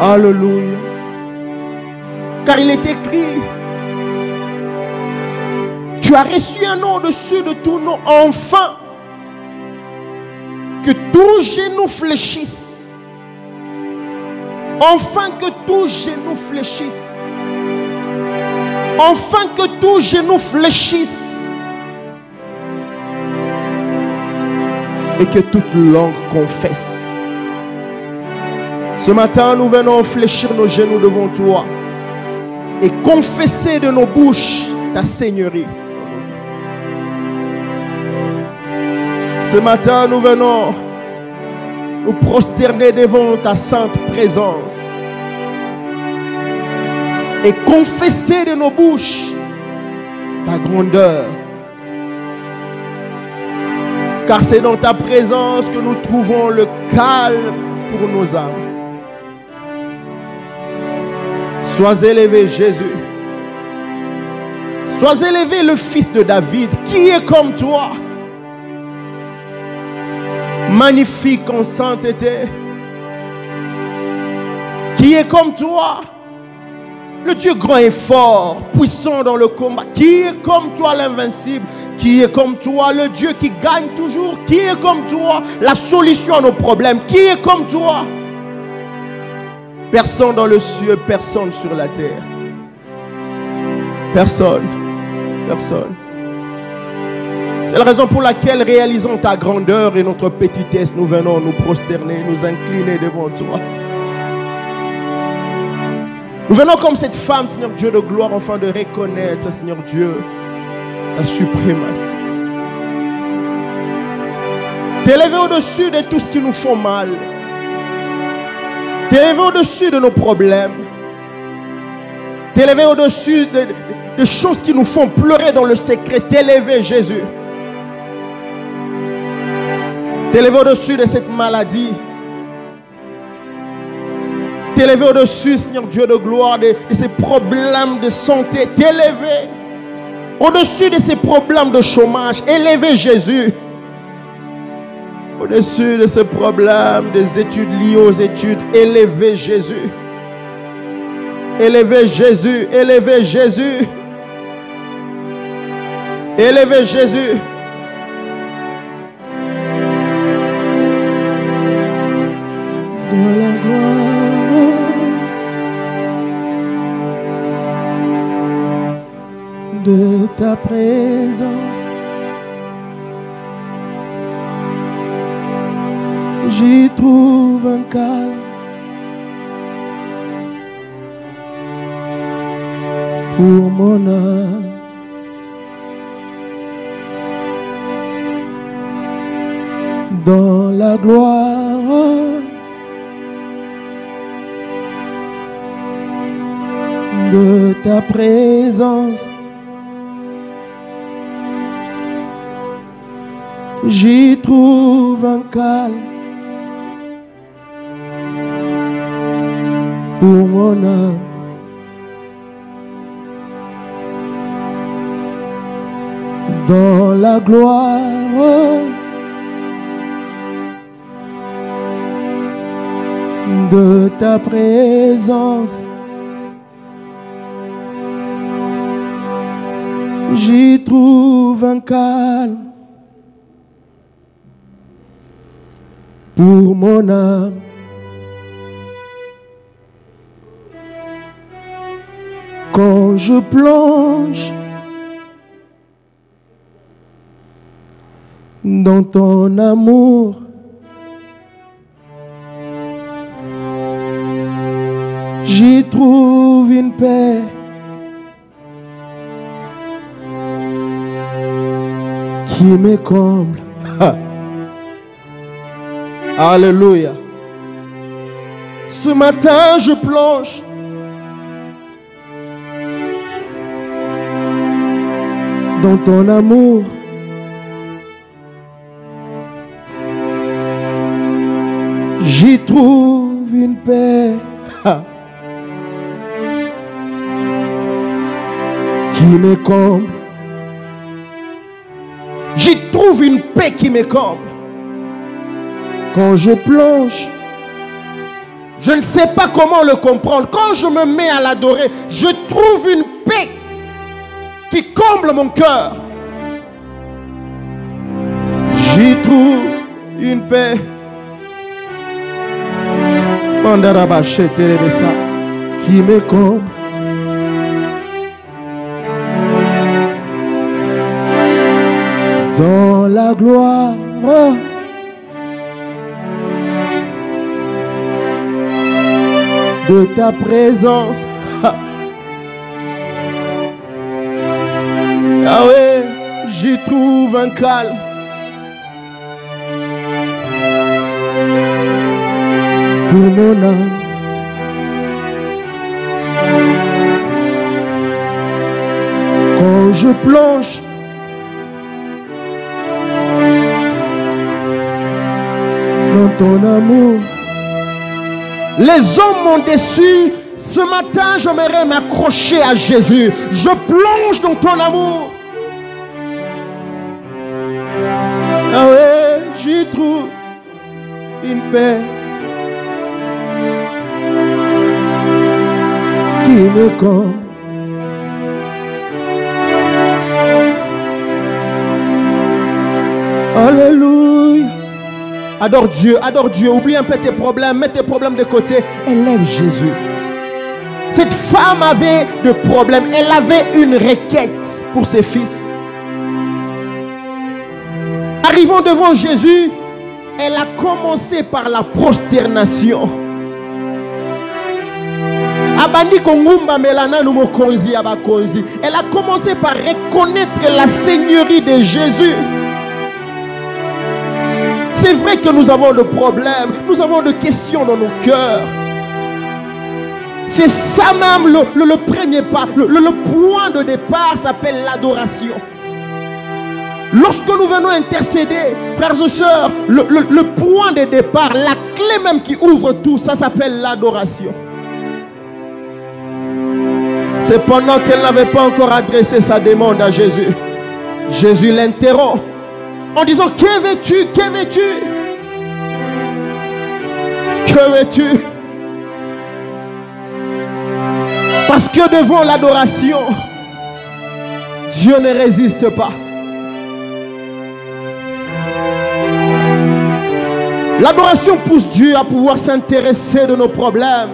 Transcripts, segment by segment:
Alléluia. Car il est écrit, tu as reçu un nom au-dessus de tout nom, enfin que tout genou fléchisse. Enfin que tout genou fléchisse. Enfin que tout genou fléchisse. Et que toute langue confesse. Ce matin, nous venons fléchir nos genoux devant toi et confesser de nos bouches ta Seigneurie. Ce matin, nous venons nous prosterner devant ta sainte présence et confesser de nos bouches ta grandeur. Car c'est dans ta présence que nous trouvons le calme pour nos âmes. Sois élevé, Jésus. Sois élevé, le Fils de David. Qui est comme toi? Magnifique en sainteté. Qui est comme toi? Le Dieu grand et fort, puissant dans le combat. Qui est comme toi, l'invincible? Qui est comme toi, le Dieu qui gagne toujours? Qui est comme toi, la solution à nos problèmes? Qui est comme toi? Personne dans le ciel, personne sur la terre. Personne. Personne. C'est la raison pour laquelle, réalisant ta grandeur et notre petitesse, nous venons nous prosterner, nous incliner devant toi. Nous venons comme cette femme, Seigneur Dieu de gloire, afin de reconnaître, Seigneur Dieu, ta suprématie. T'élever au-dessus de tout ce qui nous fait mal. T'élever au-dessus de nos problèmes. T'élever au-dessus de choses qui nous font pleurer dans le secret. T'élever, Jésus. T'élever au-dessus de cette maladie. T'élever au-dessus, Seigneur Dieu de gloire, de ces problèmes de santé. T'élever au-dessus de ces problèmes de chômage. Élever, Jésus. Au-dessus de ces problèmes, des études liées aux études, élevez Jésus. Élevez Jésus, élevez Jésus. Élevez Jésus. De la gloire de ta présence. J'y trouve un calme pour mon âme. Dans la gloire de ta présence, j'y trouve un calme pour mon âme. Dans la gloire de ta présence, j'y trouve un calme pour mon âme. Quand je plonge dans ton amour, j'y trouve une paix qui me comble. Alléluia. Ce matin, je plonge dans ton amour. J'y trouve une paix qui me comble. J'y trouve une paix qui me comble. Quand je plonge, Je ne sais pas comment le comprendre. Quand je me mets à l'adorer, je trouve une paix qui comble mon cœur. J'y trouve une paix. Qui me comble. Dans la gloire de ta présence. Ah ouais, j'y trouve un calme. Pour mon âme. Quand je plonge dans ton amour. Les hommes m'ont déçu. Ce matin, j'aimerais m'accrocher à Jésus. Je plonge dans ton amour. Ah ouais, j'y trouve une paix qui me comble. Alléluia. Adore Dieu, adore Dieu. Oublie un peu tes problèmes, mets tes problèmes de côté. Élève Jésus. Cette femme avait des problèmes. Elle avait une requête pour ses fils. Arrivant devant Jésus, elle a commencé par la prosternation. Elle a commencé par reconnaître la seigneurie de Jésus. C'est vrai que nous avons des problèmes, nous avons des questions dans nos cœurs. C'est ça même le premier pas, le point de départ s'appelle l'adoration. Lorsque nous venons intercéder, frères et sœurs, le point de départ, la clé même qui ouvre tout, ça s'appelle l'adoration. C'est pendant qu'elle n'avait pas encore adressé sa demande à Jésus. Jésus l'interrompt en disant: que veux-tu? Que veux-tu? Que veux-tu? Parce que devant l'adoration, Dieu ne résiste pas. L'adoration pousse Dieu à pouvoir s'intéresser de nos problèmes.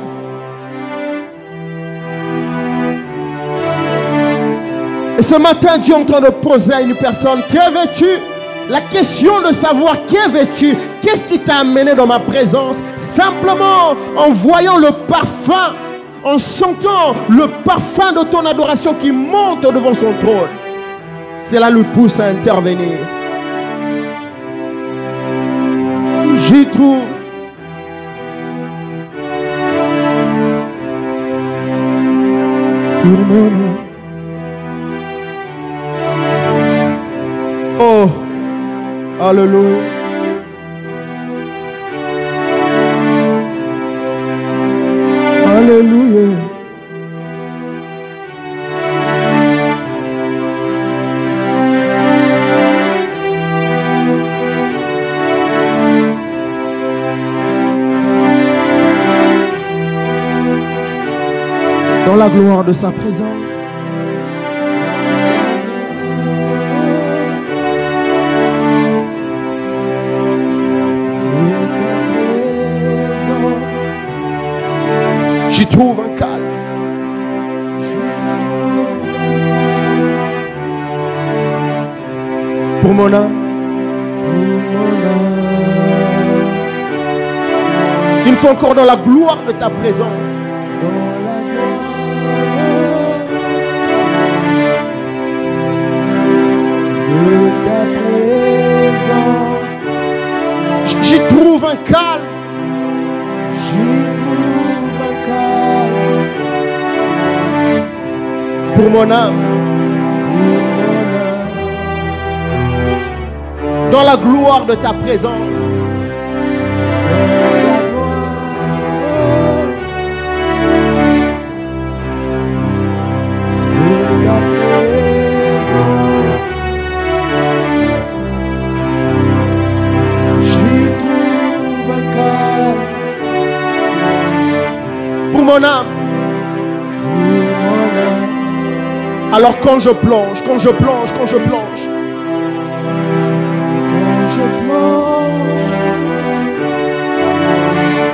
Et ce matin, Dieu est en train de poser à une personne: que veux-tu? La question de savoir que veux-tu, qu'est-ce qui t'a amené dans ma présence, simplement en voyant le parfum, en sentant le parfum de ton adoration qui monte devant son trône, cela lui pousse à intervenir. J'y trouve pour mon âme. Oh, alléluia. Alléluia. Dans la gloire de sa présence. J'y trouve un calme. Pour mon âme. Une fois encore dans la gloire de ta présence. J'y trouve un calme. J'y trouve un calme. Pour mon âme. Dans la gloire de ta présence. Alors quand je plonge, quand je plonge, quand je plonge,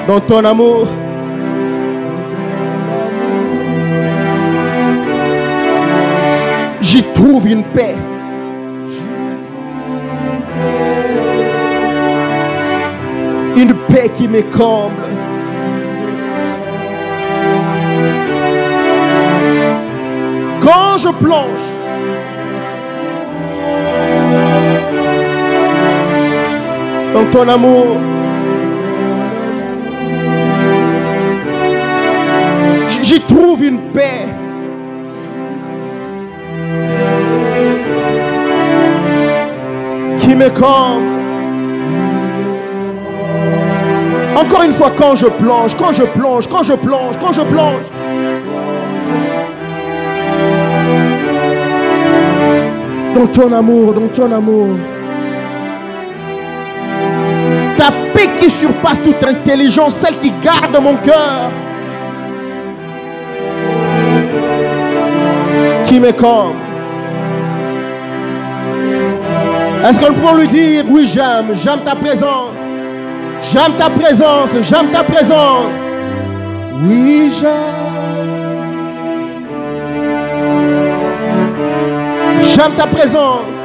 dans ton amour, j'y trouve une paix. Une paix qui me comble. Quand je plonge dans ton amour, j'y trouve une paix. Qui me comble. Encore une fois, quand je plonge, quand je plonge, quand je plonge, quand je plonge. Dans ton amour, dans ton amour. Ta paix qui surpasse toute intelligence, celle qui garde mon cœur. Qui me comble. Est-ce qu'on peut lui dire, oui j'aime ta présence. J'aime ta présence, j'aime ta présence. Oui, j'aime. J'aime ta présence.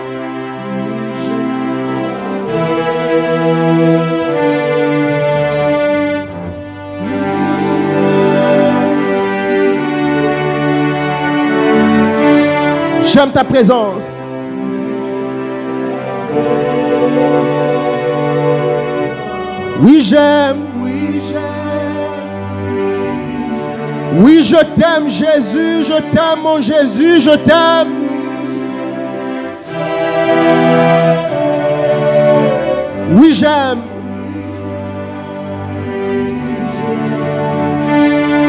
J'aime ta présence. Oui, j'aime. Oui, j'aime. Oui, je t'aime, Jésus. Je t'aime, mon Jésus. Je t'aime. Oui, j'aime.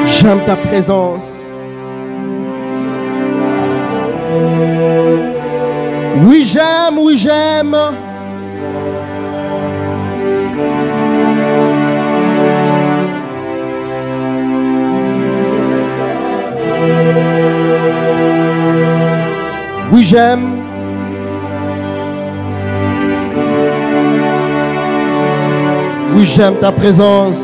J'aime ta présence. Oui, j'aime. Oui, j'aime. Oui, j'aime. Oui, j'aime ta présence.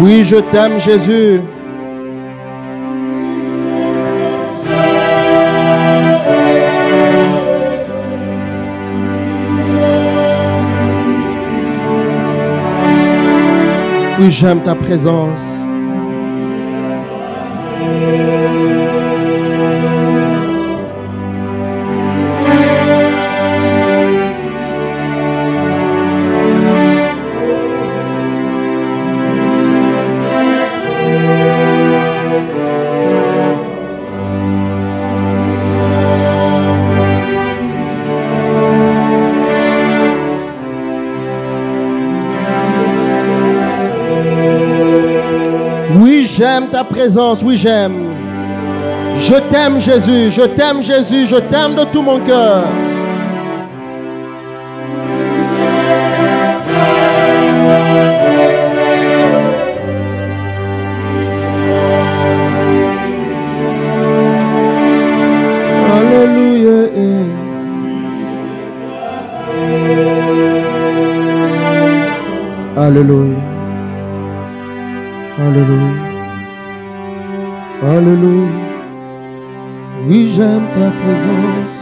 Oui, je t'aime, Jésus. Oui, j'aime ta présence. J'aime ta présence, oui j'aime. Je t'aime Jésus, je t'aime Jésus, je t'aime de tout mon cœur. Alléluia. Alléluia. Alléluia. Alléluia. Oui, j'aime ta présence.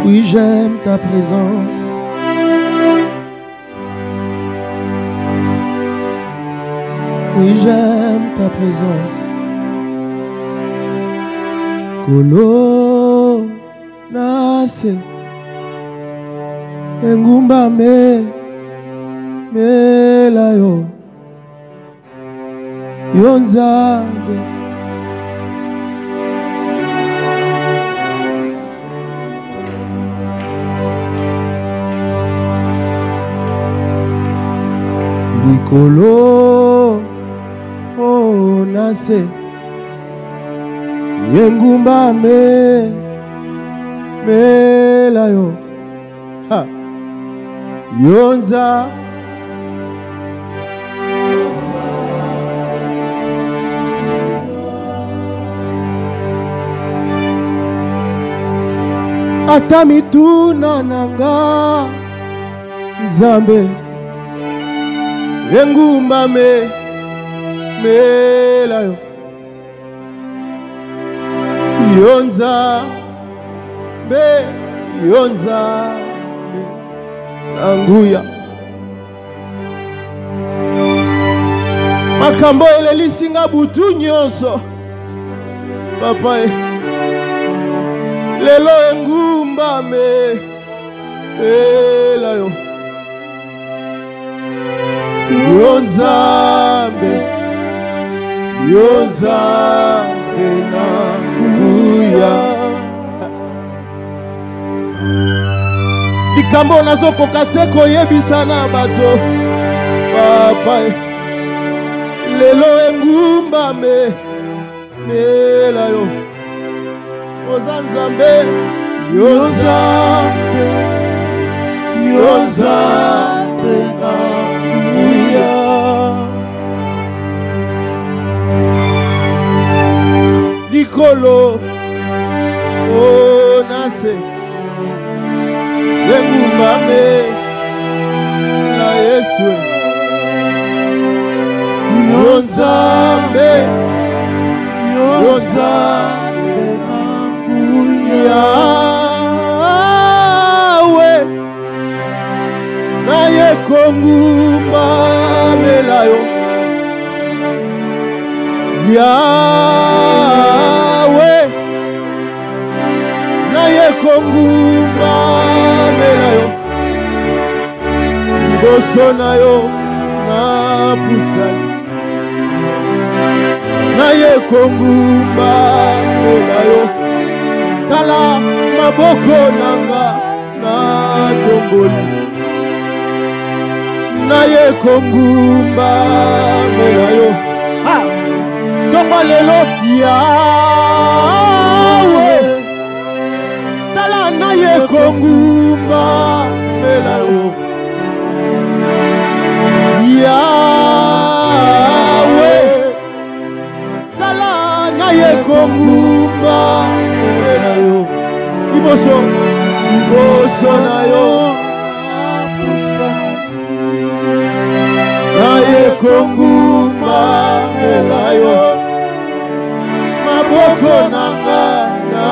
Oui, j'aime ta présence. Oui, j'aime ta présence. Kolo nase engumba me la yo. Yonzambe Likolo oh nase Yengumba me mela yo ha yonza ata mituna nanga Nzambe engumba mela yo yonza nanguya makambo elelisinga butu nyonso papa lelo engumba mela yo yonzambe nanguya likambo nazokoka te koyebisa na bato papa lelo engumba mela yo oza Nzambe yonzambe nanguya likolo nase engumba na Yesu yonzambe nanguya Yawe naye kongumba melayo Yawe naye kongumba melayo liboso nayo na pusani naye kongumba melayo tala maboko nanga na tomboli naye kongumba melayo tongo lelo Yawe tala naye kongumba melayo Yawe tala naye kongumba melayo liboso nayo naye kongumba melayo maboko nanga na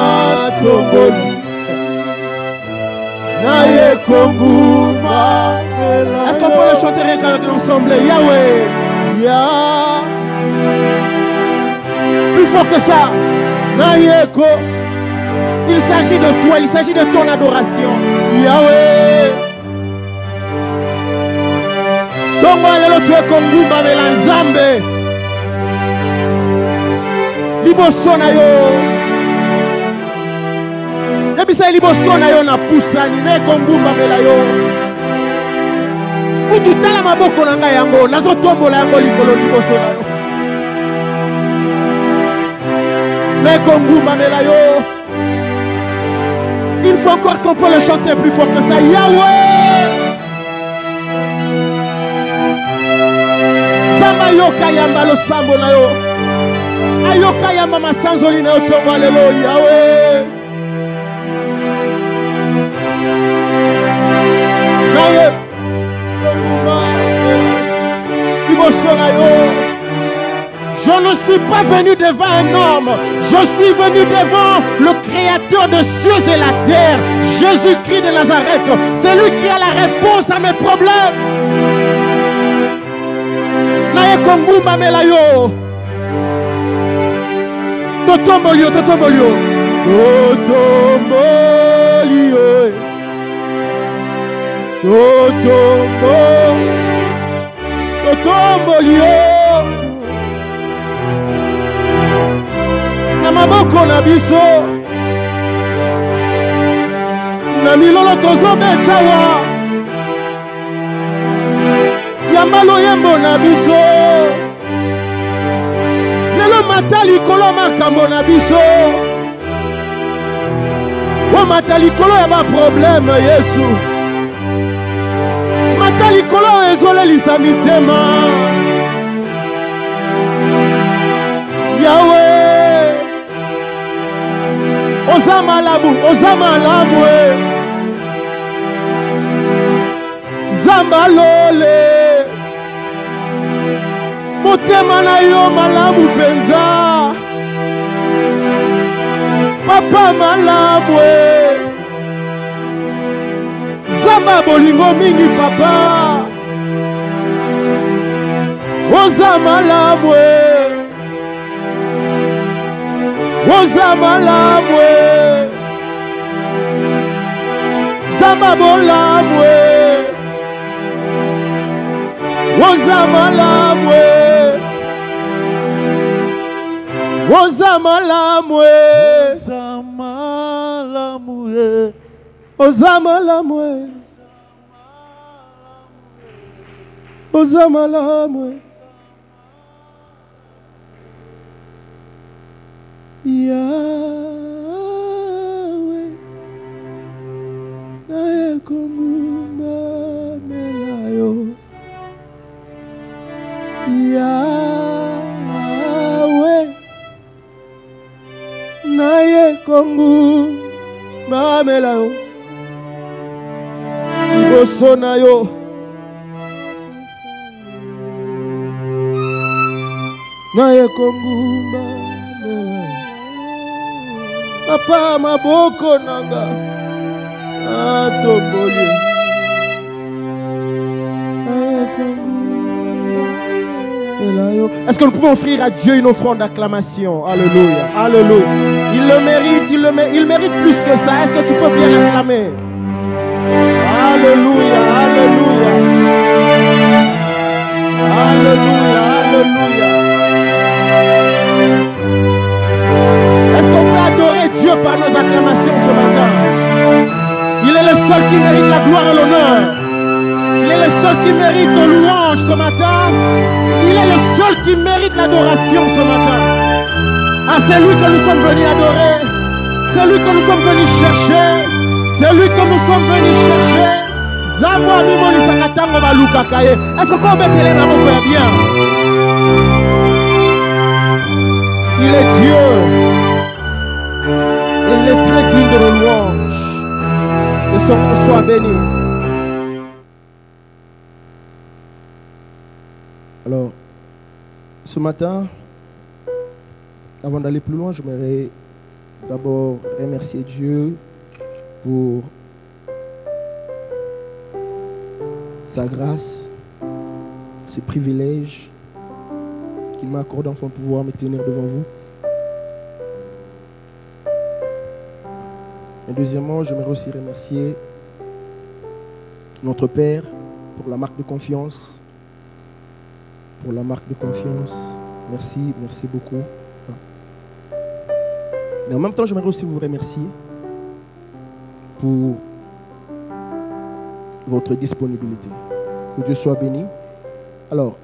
tomboli naye kongumba melayo. Est-ce qu'on peut le chanter avec l'ensemble? Yahweh, plus fort que ça. Naye ko. Il s'agit de toi, il s'agit de ton adoration. Yahweh. Tongo lelo tu kongumba mela Nzambe. Liboso na yo. Ebisa liboso na yo na pusani ne kongumba mela yo. Kutu tala maboko na ngai yango nazo tombola yango likolo liboso na yo. Ne kongumba mela yo. Il faut encore qu'on peut le chanter plus fort que ça. Yahweh. Zamba yoka yamba lo sambo na yo. Ayoka yamba masanzoli na yo tomba lelo Yahweh. Naye je ne suis pas venu devant un homme, je suis venu devant le Créateur de cieux et la terre, Jésus-Christ de Nazareth. C'est lui qui a la réponse à mes problèmes. Naye kongumba melayo. Totombolio. Na maboko na biso na milolo tozobetawa yamba loyembo na biso lelo matali likolo makambo na biso Oh matalikolo ya ba problème Yesu. Matalikolo ezole lisamitema. Yahweh. Ozama lamu. Zamba lole. Motema na yo malamu penza. Papa malamu. Zamba bolingo mingi papa. Ozama lamu. Ozama lamu. Zamba bolamu. Ozama lamu. Ozama lamu. Ozama lamu. Ozama lamu. Yahweh naye kongumba melayo. Yahweh naye kongumba melayo. Iboso na yo naye kongumba melayo. Papa maboko nanga atoboli. Est-ce que nous pouvons offrir à Dieu une offrande d'acclamation? Alléluia, alléluia. Il le mérite, il mérite plus que ça. Est-ce que tu peux bien l'acclamer? Alléluia, alléluia. Alléluia, alléluia. Est-ce qu'on peut adorer Dieu par nos acclamations ce matin? Il est le seul qui mérite la gloire et l'honneur. Il est le seul qui mérite nos louanges ce matin. Il est le seul qui mérite l'adoration ce matin. Ah, c'est lui que nous sommes venus adorer. C'est lui que nous sommes venus chercher. C'est lui que nous sommes venus chercher. Zamo mimoli sakatango baluka kaye. Est-ce qu'on peut mettre les mains bien? Il est Dieu. Et il est très digne de nos louanges. Que son nom soit béni. Alors, ce matin, avant d'aller plus loin, j'aimerais d'abord remercier Dieu pour sa grâce, ses privilèges qu'il m'a accordé afin de pouvoir me tenir devant vous. Et deuxièmement, j'aimerais aussi remercier notre Père pour la marque de confiance. Pour la marque de confiance. Merci, merci beaucoup. Mais en même temps, j'aimerais aussi vous remercier pour votre disponibilité. Que Dieu soit béni. Alors,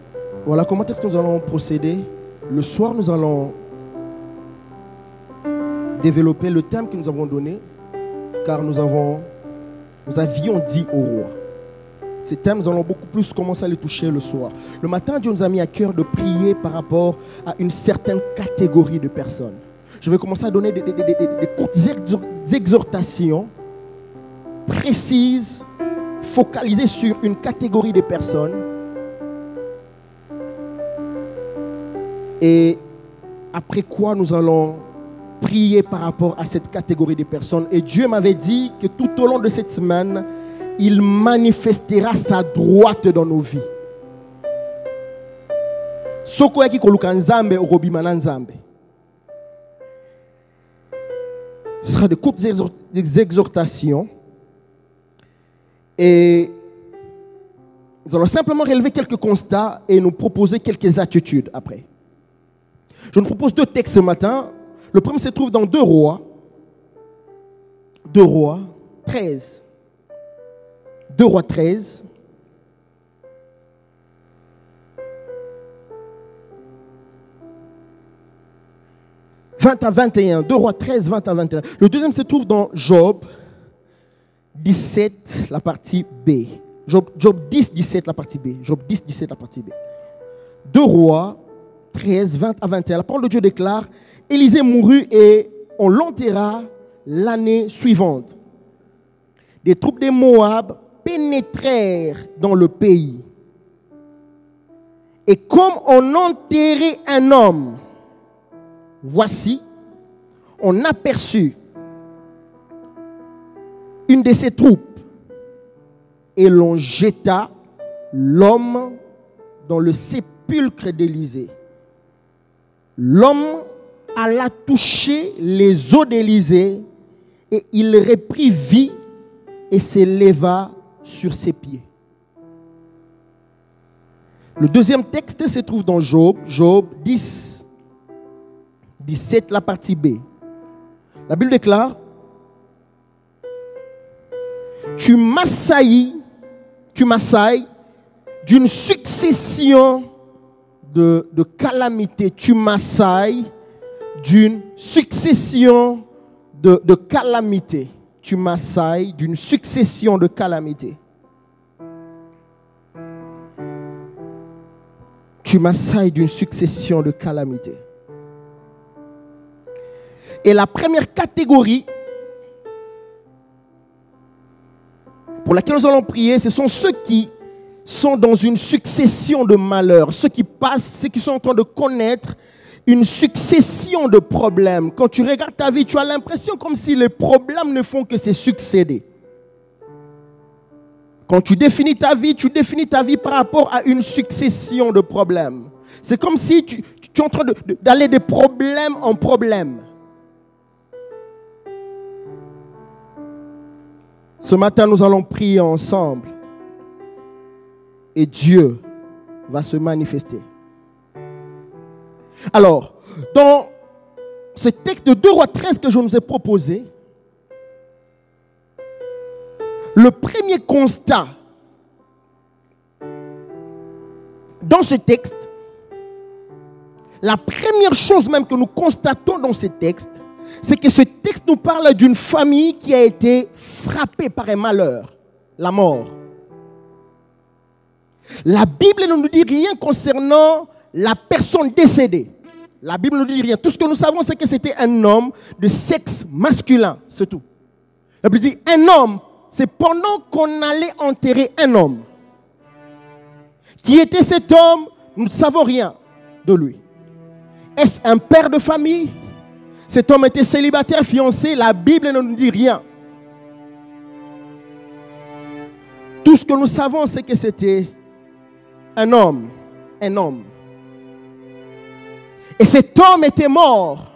voilà comment est-ce que nous allons procéder. Le soir, nous allons développer le thème que nous avons donné, car nous avions dit au roi. Ces thèmes, nous allons beaucoup plus commencer à les toucher le soir. Le matin, Dieu nous a mis à cœur de prier par rapport à une certaine catégorie de personnes. Je vais commencer à donner des courtes exhortations précises, focalisées sur une catégorie de personnes. Et après quoi, nous allons prier par rapport à cette catégorie de personnes. Et Dieu m'avait dit que tout au long de cette semaine, il manifestera sa droite dans nos vies. Soko yaki koluka nzambe orobimana nzambe. Ce sera de courtes exhortations. Et nous allons simplement relever quelques constats et nous proposer quelques attitudes après. Je nous propose deux textes ce matin. Le premier se trouve dans 2 Rois 13. 2 Rois 13. 20 à 21. 2 Rois 13, 20 à 21. Le deuxième se trouve dans Job 17, la partie B. Job 10, 17, la partie B. Job 10, 17, la partie B. 2 Rois 13, 20 à 21. La parole de Dieu déclare, Élisée mourut et on l'enterra l'année suivante. Des troupes de Moab pénétrèrent dans le pays. Et comme on enterrait un homme, voici, on aperçut une de ses troupes et l'on jeta l'homme dans le sépulcre d'Élisée. L'homme alla toucher les os d'Élisée et il reprit vie et s'éleva sur ses pieds. Le deuxième texte se trouve dans Job 10, 17, la partie B. La Bible déclare, tu m'assaillis d'une succession de calamités. Tu m'assailles d'une succession de calamités. Tu m'assailles d'une succession de calamités. Tu m'assailles d'une succession de calamités. Et la première catégorie pour laquelle nous allons prier, ce sont ceux qui sont dans une succession de malheurs, ceux qui passent, ceux qui sont en train de connaître une succession de problèmes. Quand tu regardes ta vie, tu as l'impression comme si les problèmes ne font que se succéder. Quand tu définis ta vie par rapport à une succession de problèmes. C'est comme si tu es en train d'aller de problème en problème. Ce matin, nous allons prier ensemble. Et Dieu va se manifester. Alors, dans ce texte de 2 Rois 13 que je nous ai proposé, le premier constat dans ce texte, la première chose même que nous constatons dans ce texte, c'est que ce texte nous parle d'une famille qui a été frappée par un malheur, la mort. La Bible ne nous dit rien concernant la personne décédée. La Bible ne nous dit rien. Tout ce que nous savons, c'est que c'était un homme de sexe masculin, c'est tout. La Bible dit un homme, c'est pendant qu'on allait enterrer un homme. Qui était cet homme? Nous ne savons rien de lui. Est-ce un père de famille? Cet homme était célibataire, fiancé. La Bible ne nous dit rien. Tout ce que nous savons, c'est que c'était un homme. Un homme. Et cet homme était mort.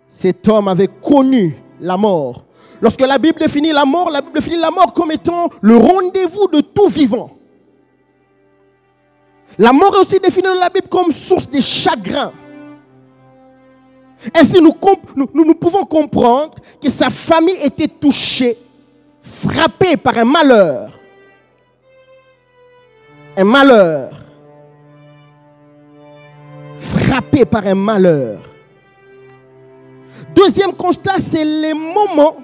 Cet homme avait connu la mort. Lorsque la Bible définit la mort comme étant le rendez-vous de tout vivant. La mort est aussi définie dans la Bible comme source de chagrin. Ainsi, nous pouvons comprendre que sa famille était touchée, frappée par un malheur. Un malheur. Frappée par un malheur. Deuxième constat, c'est les moments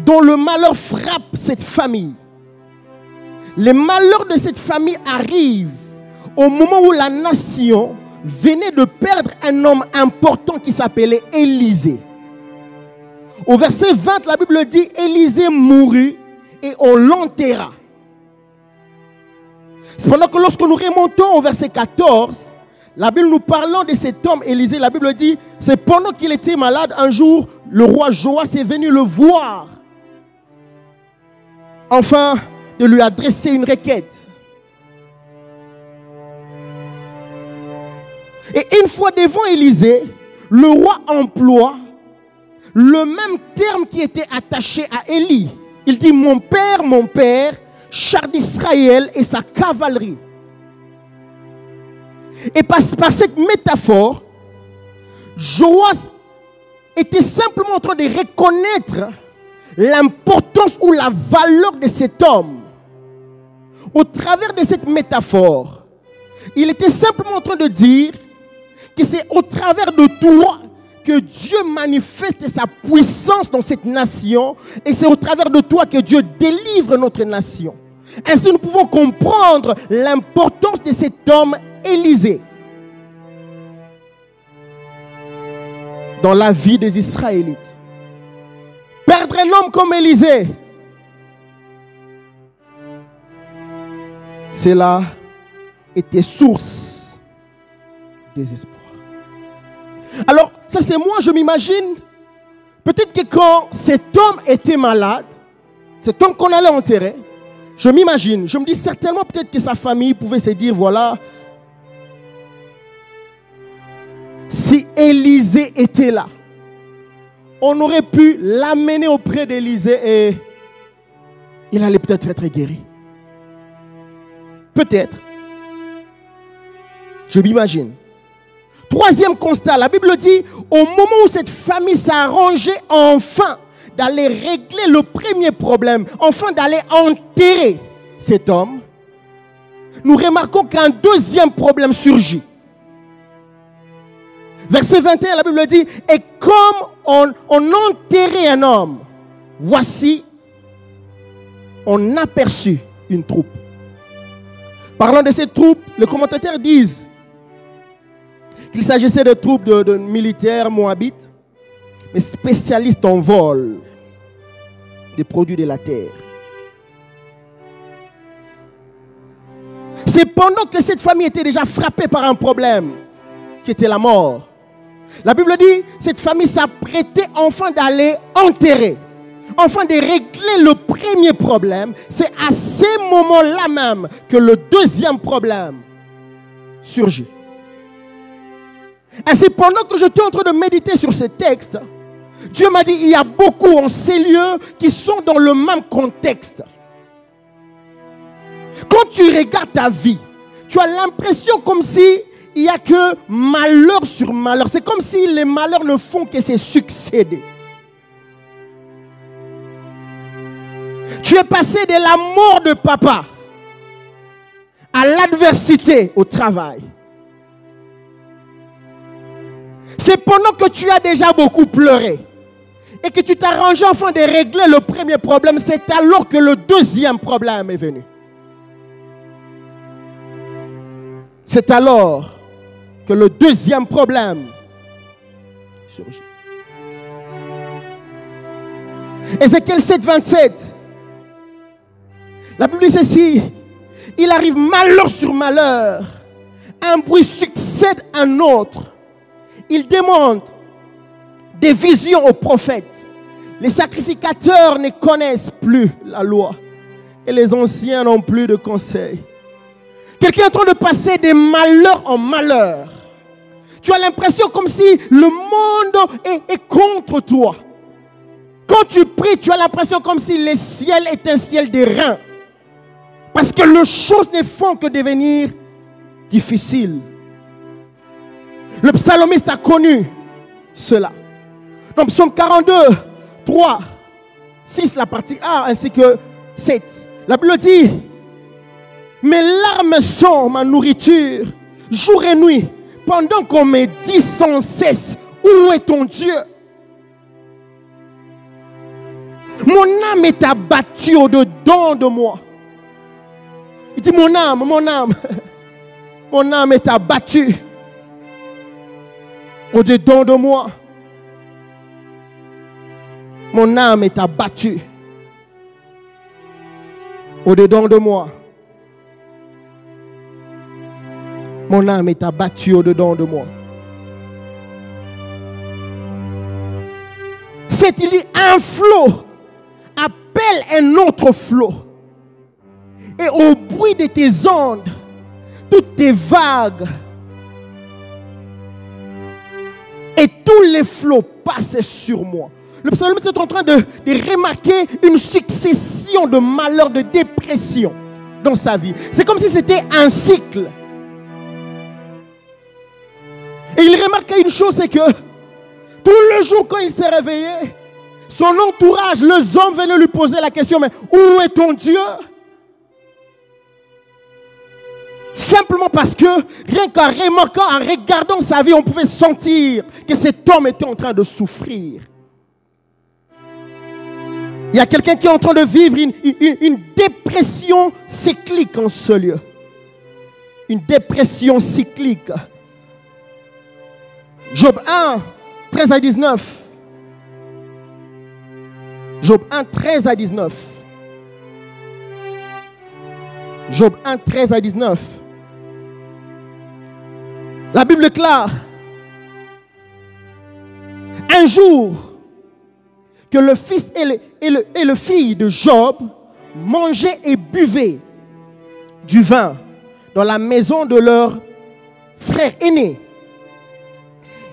dont le malheur frappe cette famille. Les malheurs de cette famille arrivent au moment où la nation venait de perdre un homme important qui s'appelait Élisée. Au verset 20, la Bible dit, Élisée mourut et on l'enterra. Cependant que lorsque nous remontons au verset 14, la Bible nous parlant de cet homme Élisée, la Bible dit, c'est pendant qu'il était malade, un jour, le roi Joas est venu le voir. Enfin, de lui adresser une requête. Et une fois devant Élisée, le roi emploie le même terme qui était attaché à Élie. Il dit, mon père, char d'Israël et sa cavalerie. Et par cette métaphore, Joas était simplement en train de reconnaître l'importance ou la valeur de cet homme. Au travers de cette métaphore, Il était simplement en train de dire que c'est au travers de toi que Dieu manifeste sa puissance dans cette nation, et c'est au travers de toi que Dieu délivre notre nation. Ainsi, nous pouvons comprendre l'importance de cet homme Élisée dans la vie des Israélites. Perdre un homme comme Élisée, cela était source de désespoir. Alors, ça c'est moi, je m'imagine, peut-être que quand cet homme était malade, cet homme qu'on allait enterrer, je m'imagine, je me dis certainement peut-être que sa famille pouvait se dire, voilà, si Élisée était là, on aurait pu l'amener auprès d'Élisée et il allait peut-être être guéri. Peut-être. Je m'imagine. Troisième constat, la Bible dit, au moment où cette famille s'arrangeait enfin d'aller régler le premier problème, enfin d'aller enterrer cet homme, nous remarquons qu'un deuxième problème surgit. Verset 21, la Bible dit, et comme on enterrait un homme, voici, on aperçut une troupe. Parlant de cette troupe, les commentateurs disent qu'il s'agissait de troupes de militaires moabites, mais spécialistes en vol des produits de la terre. C'est pendant que cette famille était déjà frappée par un problème, qui était la mort. La Bible dit, cette famille s'apprêtait enfin d'aller enterrer, enfin de régler le premier problème. C'est à ce moment-là même que le deuxième problème surgit. Ainsi, pendant que j'étais en train de méditer sur ce texte, Dieu m'a dit, il y a beaucoup en ces lieux qui sont dans le même contexte. Quand tu regardes ta vie, tu as l'impression comme si il n'y a que malheur sur malheur. C'est comme si les malheurs ne font que se succéder. Tu es passé de la mort de papa à l'adversité au travail. C'est pendant que tu as déjà beaucoup pleuré et que tu t'arranges enfin de régler le premier problème, c'est alors que le deuxième problème est venu. C'est alors que le deuxième problème surgit. Ézéchiel 7, 27. La Bible dit ceci. Il arrive malheur sur malheur. Un bruit succède à un autre. Il demande des visions aux prophètes. Les sacrificateurs ne connaissent plus la loi. Et les anciens n'ont plus de conseils. Quelqu'un est en train de passer de malheur en malheur. Tu as l'impression comme si le monde est contre toi. Quand tu pries, tu as l'impression comme si le ciel est un ciel de reins. Parce que les choses ne font que devenir difficiles. Le psalmiste a connu cela. Dans Psaume 42, 3, 6, la partie A, ainsi que 7. La Bible dit, mes larmes sont ma nourriture, jour et nuit, pendant qu'on me dit sans cesse, où est ton Dieu? Mon âme est abattue au-dedans de moi. Il dit, mon âme, mon âme est abattue au-dedans de moi. Mon âme est abattue au-dedans de moi. Mon âme est abattue au-dedans de moi. C'est, il dit, un flot appelle un autre flot. Et au bruit de tes ondes, toutes tes vagues et tous les flots passent sur moi. Le psalmiste est en train de remarquer une succession de malheurs, de dépression dans sa vie. C'est comme si c'était un cycle. Et il remarquait une chose, c'est que tout le jour quand il s'est réveillé, son entourage, les hommes venaient lui poser la question, mais où est ton Dieu? Ça Simplement parce que, rien qu'en remarquant, en regardant sa vie, on pouvait sentir que cet homme était en train de souffrir. Il y a quelqu'un qui est en train de vivre une dépression cyclique en ce lieu. Une dépression cyclique. Job 1, 13 à 19. Job 1, 13 à 19. Job 1, 13 à 19. La Bible déclare, un jour, que le fils et le fille de Job mangeaient et buvaient du vin dans la maison de leur frère aîné.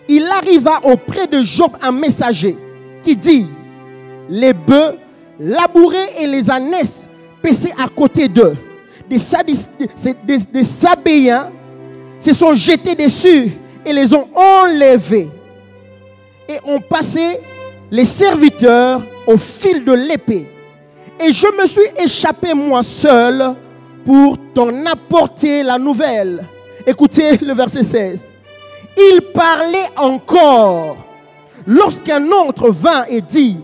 Il arriva auprès de Job un messager qui dit, les bœufs labourés et les ânesses paissés à côté d'eux, des Sabéens se sont jetés dessus et les ont enlevés et ont passé les serviteurs au fil de l'épée. Et je me suis échappé moi seul pour t'en apporter la nouvelle. Écoutez le verset 16. Il parlait encore lorsqu'un autre vint et dit,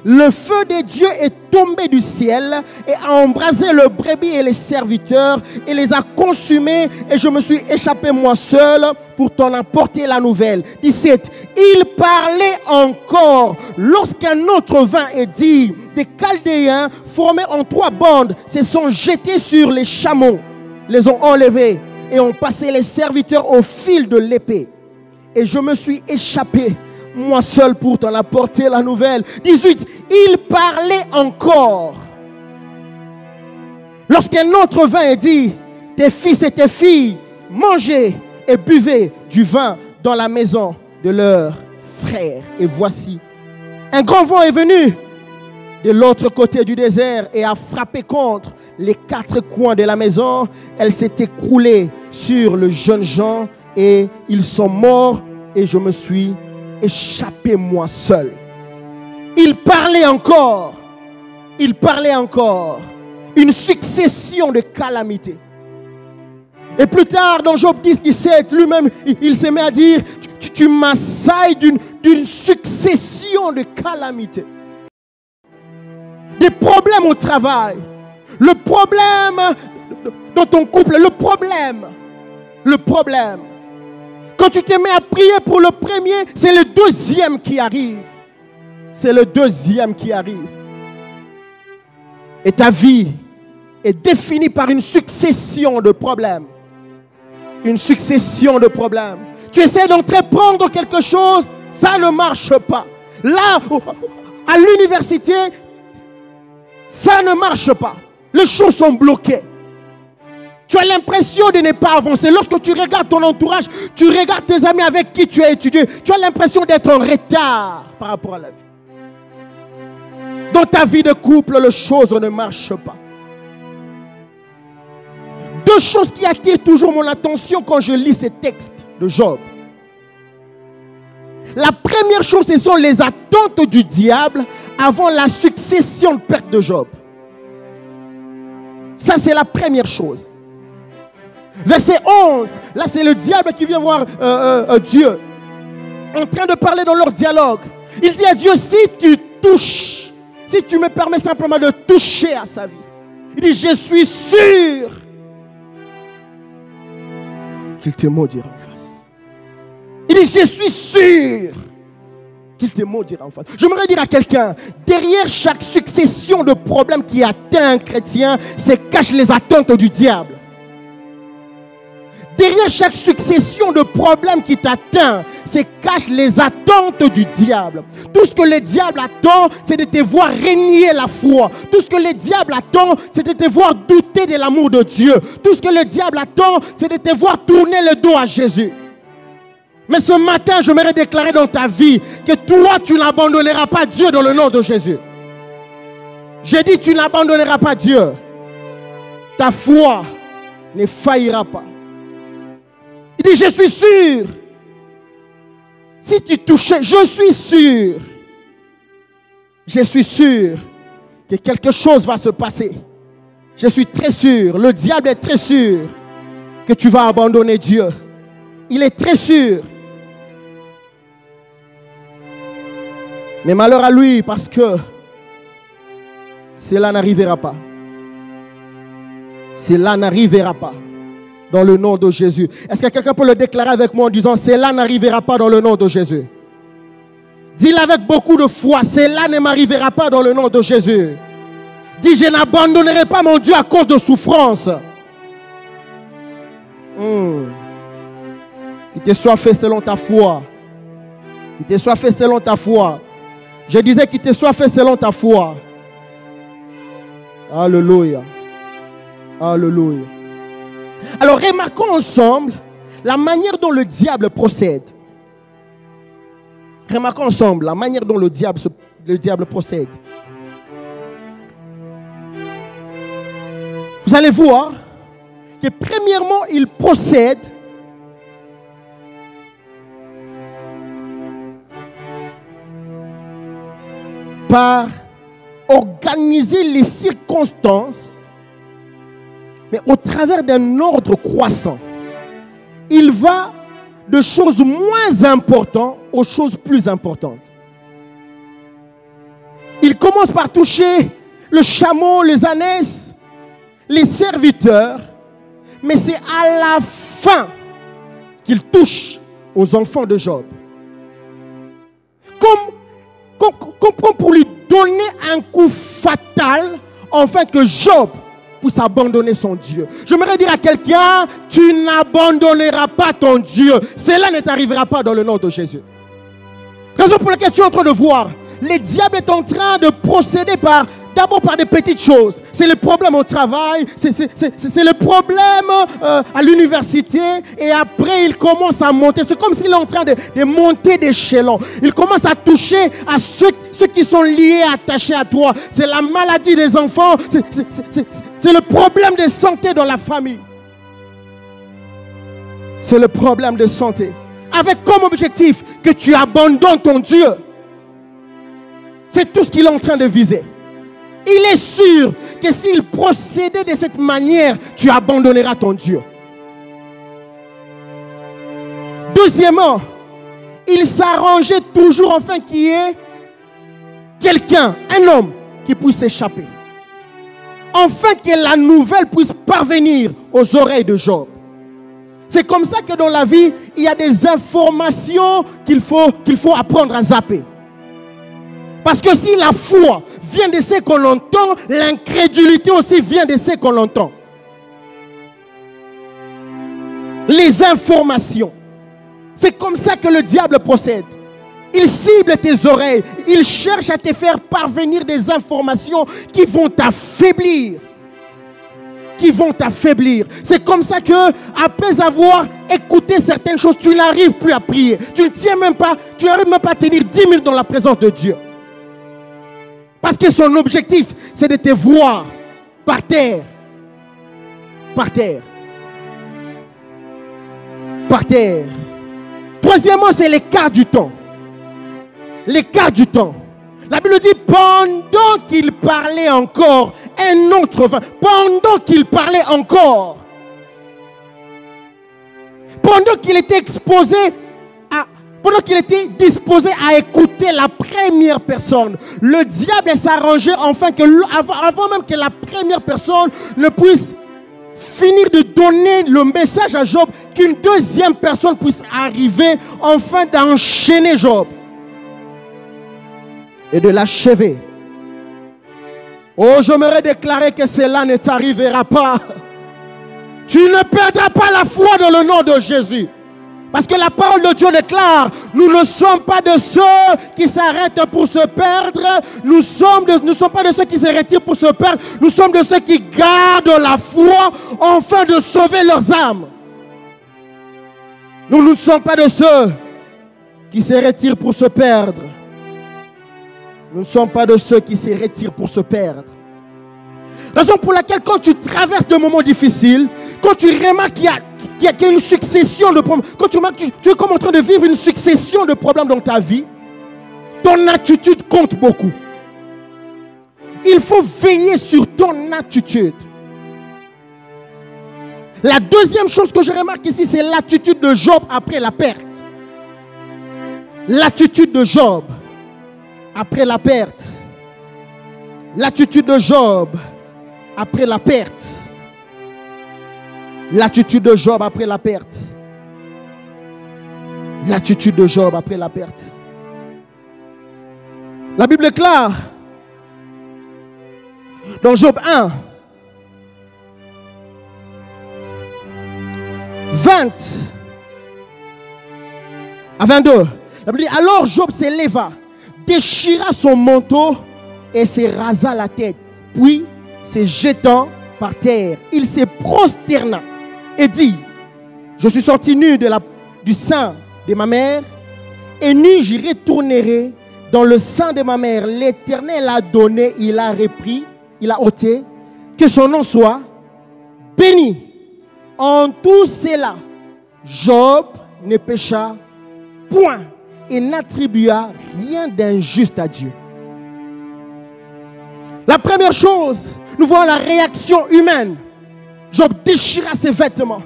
le feu de Dieu est tombé du ciel et a embrasé le brebis et les serviteurs et les a consumés, et je me suis échappé moi seul pour t'en apporter la nouvelle. 17. Il parlait encore lorsqu'un autre vint et dit, des Chaldéens formés en 3 bandes se sont jetés sur les chameaux, les ont enlevés et ont passé les serviteurs au fil de l'épée. Et je me suis échappé moi seul pour t'en apporter la nouvelle. 18. Il parlait encore lorsqu'un autre vint et dit, tes fils et tes filles mangeaient et buvaient du vin dans la maison de leur frère. Et voici, un grand vent est venu de l'autre côté du désert et a frappé contre les 4 coins de la maison. Elle s'est écroulée sur le jeune gens et ils sont morts, et je me suis échappé moi seul. Il parlait encore. Il parlait encore. Une succession de calamités. Et plus tard, dans Job 10, 17, lui-même, il se met à dire, tu m'assailles d'une succession de calamités. Des problèmes au travail. Le problème dans ton couple. Le problème. Quand tu te mets à prier pour le premier, c'est le deuxième qui arrive. C'est le deuxième qui arrive. Et ta vie est définie par une succession de problèmes. Une succession de problèmes. Tu essaies d'entreprendre quelque chose, ça ne marche pas. Là, à l'université, ça ne marche pas. Les choses sont bloquées. Tu as l'impression de ne pas avancer. Lorsque tu regardes ton entourage, tu regardes tes amis avec qui tu as étudié, tu as l'impression d'être en retard par rapport à la vie. Dans ta vie de couple, les choses ne marchent pas. 2 choses qui attirent toujours mon attention quand je lis ces textes de Job. La première chose, ce sont les attentes du diable avant la succession de pertes de Job. Ça, c'est la première chose. Verset 11, là c'est le diable qui vient voir Dieu, en train de parler dans leur dialogue. Il dit à Dieu, si tu touches, si tu me permets simplement de toucher à sa vie. Il dit, je suis sûr qu'il te maudira en face. Il dit, je suis sûr qu'il te maudira en face. J'aimerais dire à quelqu'un, derrière chaque succession de problèmes qui atteint un chrétien, se cachent les attentes du diable. Derrière chaque succession de problèmes qui t'atteint, se cachent les attentes du diable. Tout ce que le diable attend, c'est de te voir régner la foi. Tout ce que le diable attend, c'est de te voir douter de l'amour de Dieu. Tout ce que le diable attend, c'est de te voir tourner le dos à Jésus. Mais ce matin, j'aimerais déclarer dans ta vie que toi, tu n'abandonneras pas Dieu dans le nom de Jésus. J'ai dit, tu n'abandonneras pas Dieu. Ta foi ne faillira pas. Il dit, je suis sûr. Si tu touchais, je suis sûr. Je suis sûr que quelque chose va se passer. Je suis très sûr. Le diable est très sûr que tu vas abandonner Dieu. Il est très sûr. Mais malheur à lui parce que cela n'arrivera pas. Cela n'arrivera pas dans le nom de Jésus. Est-ce que quelqu'un peut le déclarer avec moi en disant cela n'arrivera pas dans le nom de Jésus? Dis-le avec beaucoup de foi, cela ne m'arrivera pas dans le nom de Jésus. Dis, je n'abandonnerai pas mon Dieu à cause de souffrance. Qu'il te soit fait selon ta foi. Qu'il te soit fait selon ta foi. Je disais qu'il te soit fait selon ta foi. Alléluia. Alléluia. Alors remarquons ensemble la manière dont le diable procède. Remarquons ensemble la manière dont le diable procède. Vous allez voir que premièrement, il procède par organiser les circonstances, mais au travers d'un ordre croissant. Il va de choses moins importantes aux choses plus importantes. Il commence par toucher le chameau, les ânesses, les serviteurs, mais c'est à la fin qu'il touche aux enfants de Job. Comme pour lui donner un coup fatal, afin que Job puisse abandonner son Dieu. J'aimerais dire à quelqu'un, tu n'abandonneras pas ton Dieu. Cela ne t'arrivera pas dans le nom de Jésus. Raison pour laquelle tu es en train de voir, le diable est en train de procéder d'abord par des petites choses. C'est le problème au travail, c'est le problème à l'université, et après il commence à monter. C'est comme s'il est en train de monter d'échelon. Il commence à toucher à ceux qui sont liés, attachés à toi. C'est la maladie des enfants, c'est le problème de santé dans la famille. C'est le problème de santé. Avec comme objectif que tu abandonnes ton Dieu. C'est tout ce qu'il est en train de viser. Il est sûr que s'il procédait de cette manière, tu abandonneras ton Dieu. Deuxièmement, il s'arrangeait toujours afin qu'il y ait quelqu'un, un homme, qui puisse s'échapper. Afin que la nouvelle puisse parvenir aux oreilles de Job. C'est comme ça que dans la vie, il y a des informations qu'il faut apprendre à zapper. Parce que si la foi vient de ce qu'on entend, l'incrédulité aussi vient de ce qu'on entend. Les informations. C'est comme ça que le diable procède. Il cible tes oreilles. Il cherche à te faire parvenir des informations qui vont t'affaiblir. Qui vont t'affaiblir. C'est comme ça que, après avoir écouté certaines choses, tu n'arrives plus à prier. Tu n'arrives même pas à tenir 10 minutes dans la présence de Dieu. Parce que son objectif, c'est de te voir par terre. Par terre. Par terre. Troisièmement, c'est l'écart du temps. L'écart du temps. La Bible dit, pendant qu'il parlait encore, un autre vint. Pendant qu'il parlait encore. Pendant qu'il était exposé pendant qu'il était disposé à écouter la première personne, le diable s'arrangeait afin que, avant même que la première personne ne puisse finir de donner le message à Job, qu'une deuxième personne puisse arriver afin d'enchaîner Job et de l'achever. Oh, j'aimerais déclarer que cela ne t'arrivera pas. Tu ne perdras pas la foi dans le nom de Jésus. Parce que la parole de Dieu déclare, nous ne sommes pas de ceux qui s'arrêtent pour se perdre. Nous ne sommes pas de ceux qui se retirent pour se perdre. Nous sommes de ceux qui gardent la foi afin de sauver leurs âmes. Nous ne sommes pas de ceux qui se retirent pour se perdre. Nous ne sommes pas de ceux qui se retirent pour se perdre. Raison pour laquelle quand tu traverses de moments difficiles, quand tu remarques qu'il y a une succession de problèmes, quand tu remarques que tu es comme en train de vivre une succession de problèmes dans ta vie, ton attitude compte beaucoup. Il faut veiller sur ton attitude. La deuxième chose que je remarque ici, c'est l'attitude de Job après la perte. L'attitude de Job après la perte. L'attitude de Job après la perte. L'attitude de Job après la perte. L'attitude de Job après la perte. La Bible est claire. Dans Job 1, 20 à 22, la Bible dit, alors Job s'éleva, déchira son manteau et se rasa la tête. Puis, se jetant par terre, il se prosterna et dit, je suis sorti nu du sein de ma mère, et nu j'y retournerai dans le sein de ma mère. L'Éternel a donné, il a repris, il a ôté, que son nom soit béni. En tout cela, Job ne pécha point et n'attribua rien d'injuste à Dieu. La première chose, nous voyons la réaction humaine. Job déchira ses vêtements.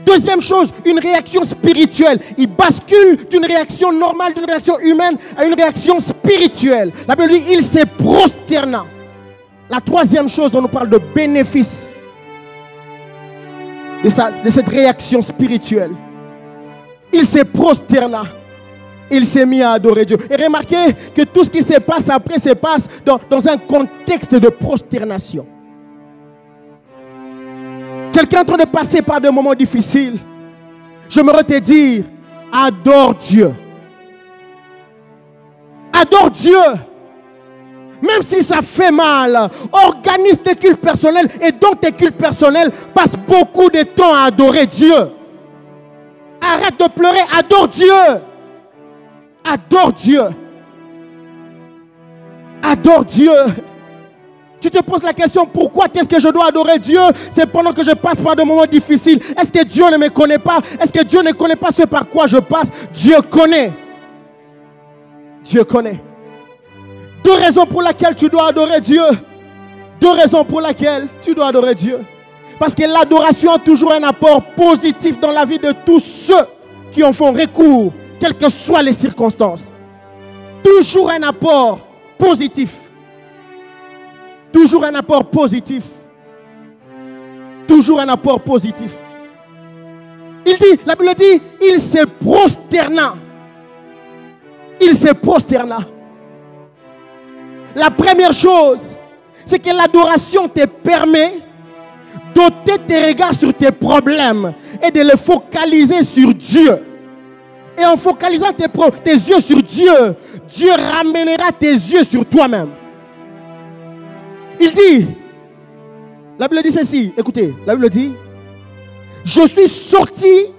Deuxième chose, une réaction spirituelle. Il bascule d'une réaction normale, d'une réaction humaine à une réaction spirituelle. La Bible dit, il se prosterna. La troisième chose, on nous parle de bénéfice de cette réaction spirituelle. Il se prosterna. Il s'est mis à adorer Dieu. Et remarquez que tout ce qui se passe après se passe dans un contexte de prosternation. Quelqu'un en train de passer par des moments difficiles. J'aimerais te dire, adore Dieu. Adore Dieu. Même si ça fait mal, organise tes cultes personnels et dans tes cultes personnels, passe beaucoup de temps à adorer Dieu. Arrête de pleurer, adore Dieu. Adore Dieu. Adore Dieu. Tu te poses la question, pourquoi est-ce que je dois adorer Dieu? C'est pendant que je passe par des moments difficiles. Est-ce que Dieu ne me connaît pas? Est-ce que Dieu ne connaît pas ce par quoi je passe? Dieu connaît. Dieu connaît. Deux raisons pour lesquelles tu dois adorer Dieu. Deux raisons pour lesquelles tu dois adorer Dieu. Parce que l'adoration a toujours un apport positif dans la vie de tous ceux qui en font recours, quelles que soient les circonstances. Toujours un apport positif. Toujours un apport positif. Toujours un apport positif. Il dit, la Bible dit, il se prosterna. Il se prosterna. La première chose, c'est que l'adoration te permet d'ôter tes regards sur tes problèmes et de les focaliser sur Dieu. Et en focalisant tes yeux sur Dieu, Dieu ramènera tes yeux sur toi-même. Il dit, la Bible dit ceci, écoutez, la Bible dit, je suis sorti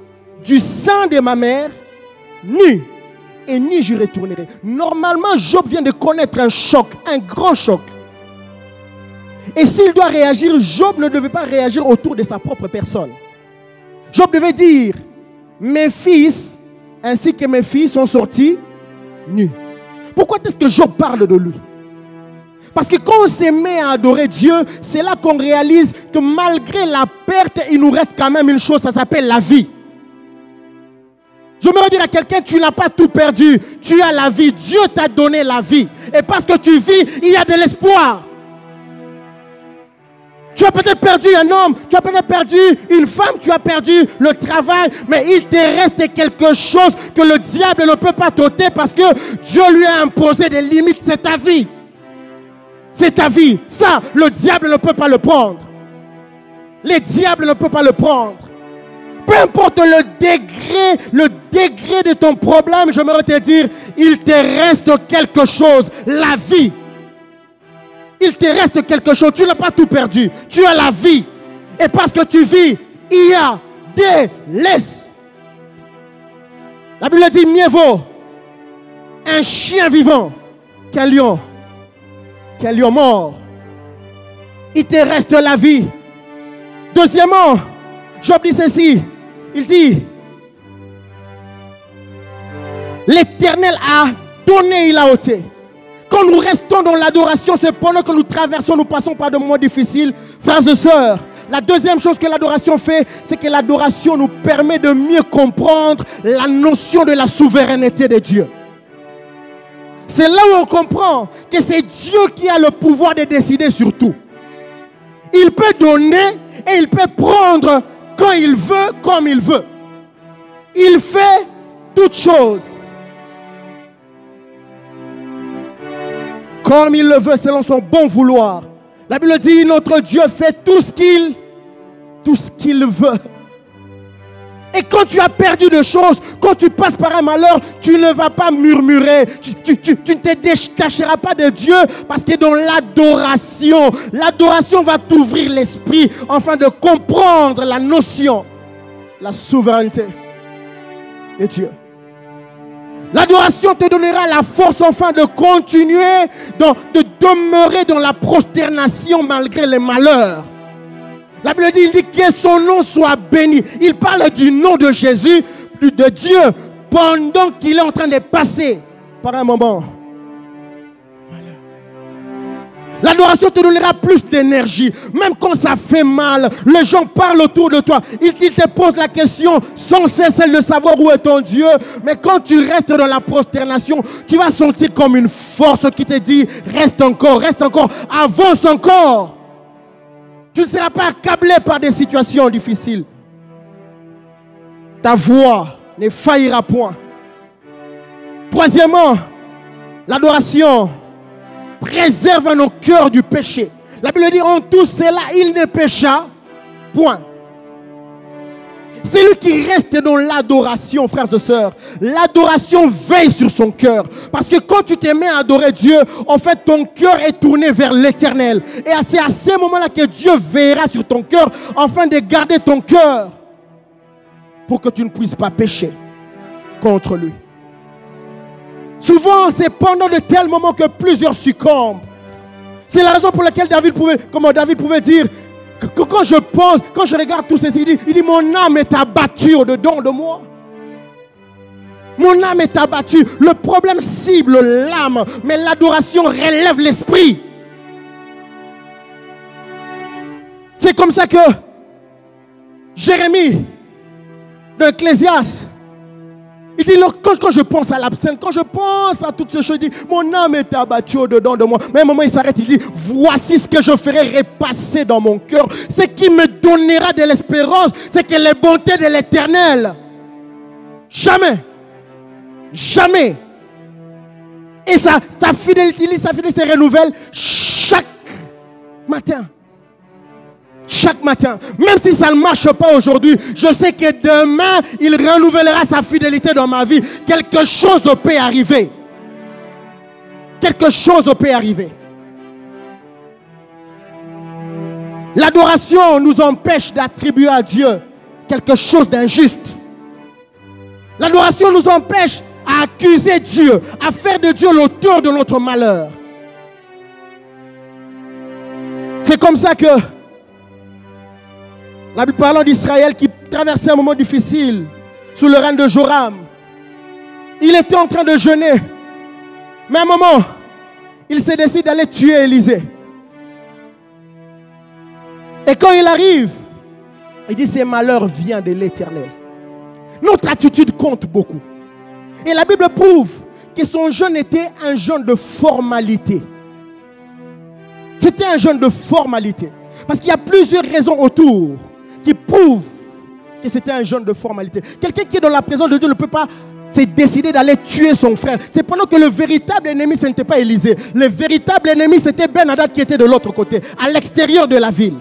du sein de ma mère, nu, et nu j'y retournerai. Normalement, Job vient de connaître un choc, un grand choc. Et s'il doit réagir, Job ne devait pas réagir autour de sa propre personne. Job devait dire, mes fils, ainsi que mes filles sont sortis nus. Pourquoi est-ce que Job parle de lui? Parce que quand on se met à adorer Dieu, c'est là qu'on réalise que malgré la perte, il nous reste quand même une chose, ça s'appelle la vie. Je me redis à quelqu'un, tu n'as pas tout perdu, tu as la vie, Dieu t'a donné la vie. Et parce que tu vis, il y a de l'espoir. Tu as peut-être perdu un homme, tu as peut-être perdu une femme, tu as perdu le travail, mais il te reste quelque chose que le diable ne peut pas t'ôter parce que Dieu lui a imposé des limites, c'est ta vie. C'est ta vie. Ça, le diable ne peut pas le prendre. Les diables ne peuvent pas le prendre. Peu importe le degré de ton problème, j'aimerais te dire, il te reste quelque chose, la vie. Il te reste quelque chose, tu n'as pas tout perdu, tu as la vie. Et parce que tu vis, il y a des laisses. La Bible dit, mieux vaut un chien vivant qu'un lion mort. Il te reste la vie. Deuxièmement, Job dit ceci, il dit, l'Éternel a donné, il a ôté. Quand nous restons dans l'adoration, c'est pendant que nous traversons, nous passons par des moments difficiles. Frères et sœurs, La deuxième chose que l'adoration fait, c'est que l'adoration nous permet de mieux comprendre la notion de la souveraineté de Dieu. C'est là où on comprend que c'est Dieu qui a le pouvoir de décider sur tout. Il peut donner et il peut prendre quand il veut, comme il veut. Il fait toutes choses comme il le veut, selon son bon vouloir. La Bible dit, notre Dieu fait tout ce qu'il veut. Et quand tu as perdu de choses, quand tu passes par un malheur, tu ne vas pas murmurer. Tu ne te détacheras pas de Dieu, parce que dans l'adoration va t'ouvrir l'esprit afin de comprendre la notion, la souveraineté de Dieu. L'adoration te donnera la force enfin de continuer, de demeurer dans la prosternation malgré les malheurs. La Bible dit, il dit que son nom soit béni. Il parle du nom de Jésus, de Dieu, pendant qu'il est en train de passer par un moment. L'adoration te donnera plus d'énergie. Même quand ça fait mal, les gens parlent autour de toi. Ils te posent la question sans cesse de savoir où est ton Dieu. Mais quand tu restes dans la prosternation, tu vas sentir comme une force qui te dit, reste encore, avance encore. Tu ne seras pas accablé par des situations difficiles. Ta voix ne faillira point. Troisièmement, l'adoration préserve nos cœurs du péché. La Bible dit, en tout cela, il ne pécha point. C'est lui qui reste dans l'adoration, frères et sœurs. L'adoration veille sur son cœur. Parce que quand tu te mets à adorer Dieu, en fait, ton cœur est tourné vers l'éternel. Et c'est à ce moment-là que Dieu veillera sur ton cœur, afin de garder ton cœur, pour que tu ne puisses pas pécher contre lui. Souvent, c'est pendant de tels moments que plusieurs succombent. C'est la raison pour laquelle David pouvait dire, que quand je pense, quand je regarde tout ceci, il dit, mon âme est abattue au-dedans de moi. Mon âme est abattue. Le problème cible l'âme, mais l'adoration relève l'esprit. C'est comme ça que Jérémie, dans Ecclésiaste, il dit, quand je pense à l'absinthe, quand je pense à toutes ces choses, il dit, mon âme est abattue au-dedans de moi. Mais à un moment, il s'arrête, il dit, voici ce que je ferai repasser dans mon cœur. Ce qui me donnera de l'espérance, c'est que les bontés de l'Éternel, jamais, et sa fidélité se renouvelle chaque matin. Chaque matin, même si ça ne marche pas aujourd'hui, je sais que demain, il renouvellera sa fidélité dans ma vie. Quelque chose peut arriver. Quelque chose peut arriver. L'adoration nous empêche d'attribuer à Dieu quelque chose d'injuste. L'adoration nous empêche à accuser Dieu, à faire de Dieu l'auteur de notre malheur. C'est comme ça que la Bible parlant d'Israël qui traversait un moment difficile sous le règne de Joram. Il était en train de jeûner. Mais à un moment, il se décide d'aller tuer Élisée. Et quand il arrive, il dit, ce malheur vient de l'Éternel. Notre attitude compte beaucoup. Et la Bible prouve que son jeûne était un jeûne de formalité. C'était un jeûne de formalité. Parce qu'il y a plusieurs raisons autour qui prouvent que c'était un jeûne de formalité. Quelqu'un qui est dans la présence de Dieu ne peut pas se décider d'aller tuer son frère. C'est pendant que le véritable ennemi, ce n'était pas Élisée. Le véritable ennemi, c'était Ben-Hadad qui était de l'autre côté, à l'extérieur de la ville.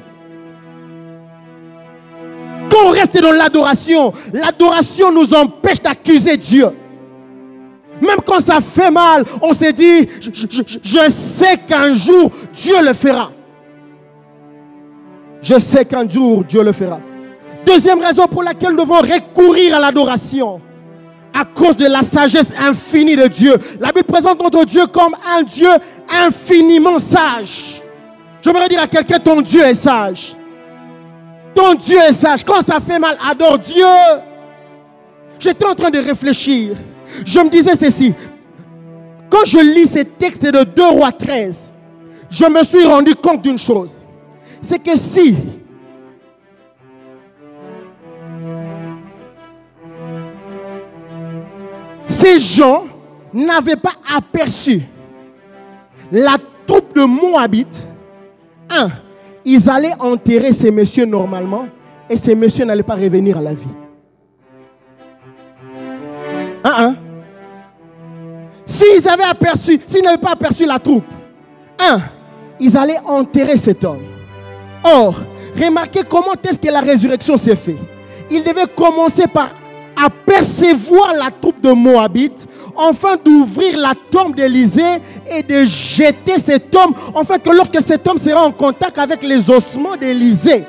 Quand on reste dans l'adoration, l'adoration nous empêche d'accuser Dieu. Même quand ça fait mal, on se dit, je sais qu'un jour, Dieu le fera. Je sais qu'un jour, Dieu le fera. Deuxième raison pour laquelle nous devons recourir à l'adoration. À cause de la sagesse infinie de Dieu. La Bible présente notre Dieu comme un Dieu infiniment sage. J'aimerais dire à quelqu'un, ton Dieu est sage. Ton Dieu est sage. Quand ça fait mal, adore Dieu. J'étais en train de réfléchir. Je me disais ceci. Quand je lis ces textes de 2 Rois 13, je me suis rendu compte d'une chose. C'est que si les gens n'avaient pas aperçu la troupe de Moabites, ils allaient enterrer ces messieurs normalement et ces messieurs n'allaient pas revenir à la vie. S'ils n'avaient pas aperçu la troupe, ils allaient enterrer cet homme. Or, remarquez comment est-ce que la résurrection s'est faite. Ils devaient commencer par apercevoir la troupe de Moabites, enfin d'ouvrir la tombe d'Élisée et de jeter cet homme, afin que lorsque cet homme sera en contact avec les ossements d'Élisée,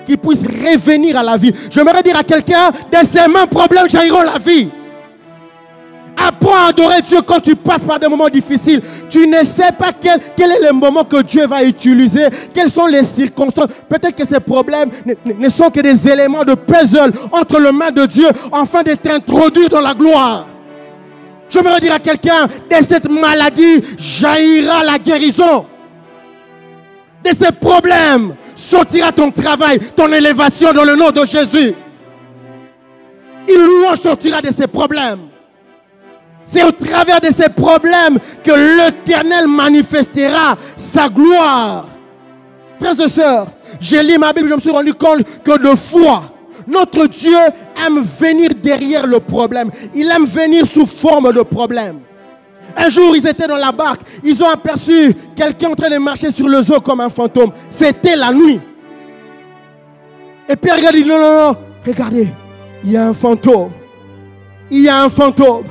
qu'il puisse revenir à la vie. J'aimerais dire à quelqu'un, de ces mêmes problèmes jailliront la vie. Apprends à adorer Dieu quand tu passes par des moments difficiles. Tu ne sais pas quel est le moment que Dieu va utiliser, quelles sont les circonstances. Peut-être que ces problèmes ne sont que des éléments de puzzle entre les mains de Dieu, afin de t'introduire dans la gloire. Je me redire à quelqu'un, de cette maladie jaillira la guérison. De ces problèmes sortira ton travail, ton élévation dans le nom de Jésus. Une louange sortira de ces problèmes. C'est au travers de ces problèmes que l'Éternel manifestera sa gloire. Frères et sœurs, j'ai lu ma Bible, je me suis rendu compte que de foi, notre Dieu aime venir derrière le problème. Il aime venir sous forme de problème. Un jour, ils étaient dans la barque. Ils ont aperçu quelqu'un en train de marcher sur les eaux comme un fantôme. C'était la nuit. Et Pierre regarde, il dit non, regardez, il y a un fantôme. Il y a un fantôme.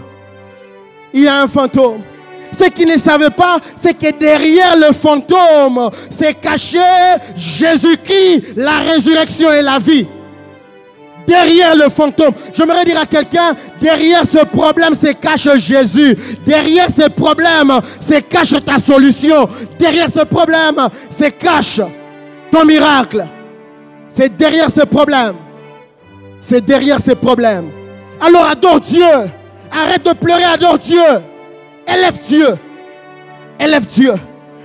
Il y a un fantôme. Ce qu'ils ne savaient pas, c'est que derrière le fantôme, c'est caché Jésus-Christ, la résurrection et la vie. Derrière le fantôme, j'aimerais dire à quelqu'un, derrière ce problème, c'est cache Jésus. Derrière ce problème, c'est cache ta solution. Derrière ce problème, c'est cache ton miracle. C'est derrière ce problème. C'est derrière ce problème. Alors adore Dieu. Arrête de pleurer, adore Dieu. Élève Dieu. Élève Dieu.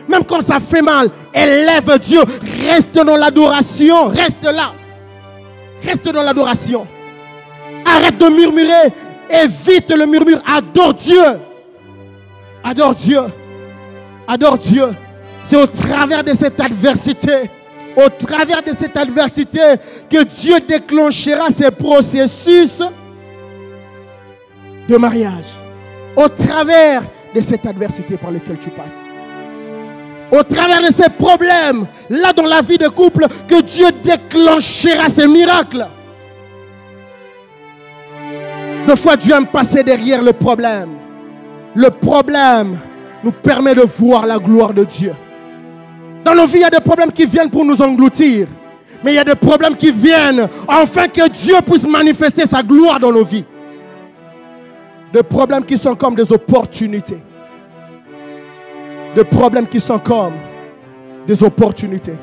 Même quand ça fait mal, élève Dieu. Reste dans l'adoration. Reste là. Reste dans l'adoration. Arrête de murmurer. Évite le murmure. Adore Dieu. Adore Dieu. Adore Dieu. C'est au travers de cette adversité, au travers de cette adversité, que Dieu déclenchera ses processus de mariage. Au travers de cette adversité par laquelle tu passes. Au travers de ces problèmes, là dans la vie de couple, que Dieu déclenchera ses miracles. Des fois, Dieu aime passer derrière le problème. Le problème nous permet de voir la gloire de Dieu. Dans nos vies, il y a des problèmes qui viennent pour nous engloutir. Mais il y a des problèmes qui viennent afin que Dieu puisse manifester sa gloire dans nos vies. Des problèmes qui sont comme des opportunités. Des problèmes qui sont comme des opportunités.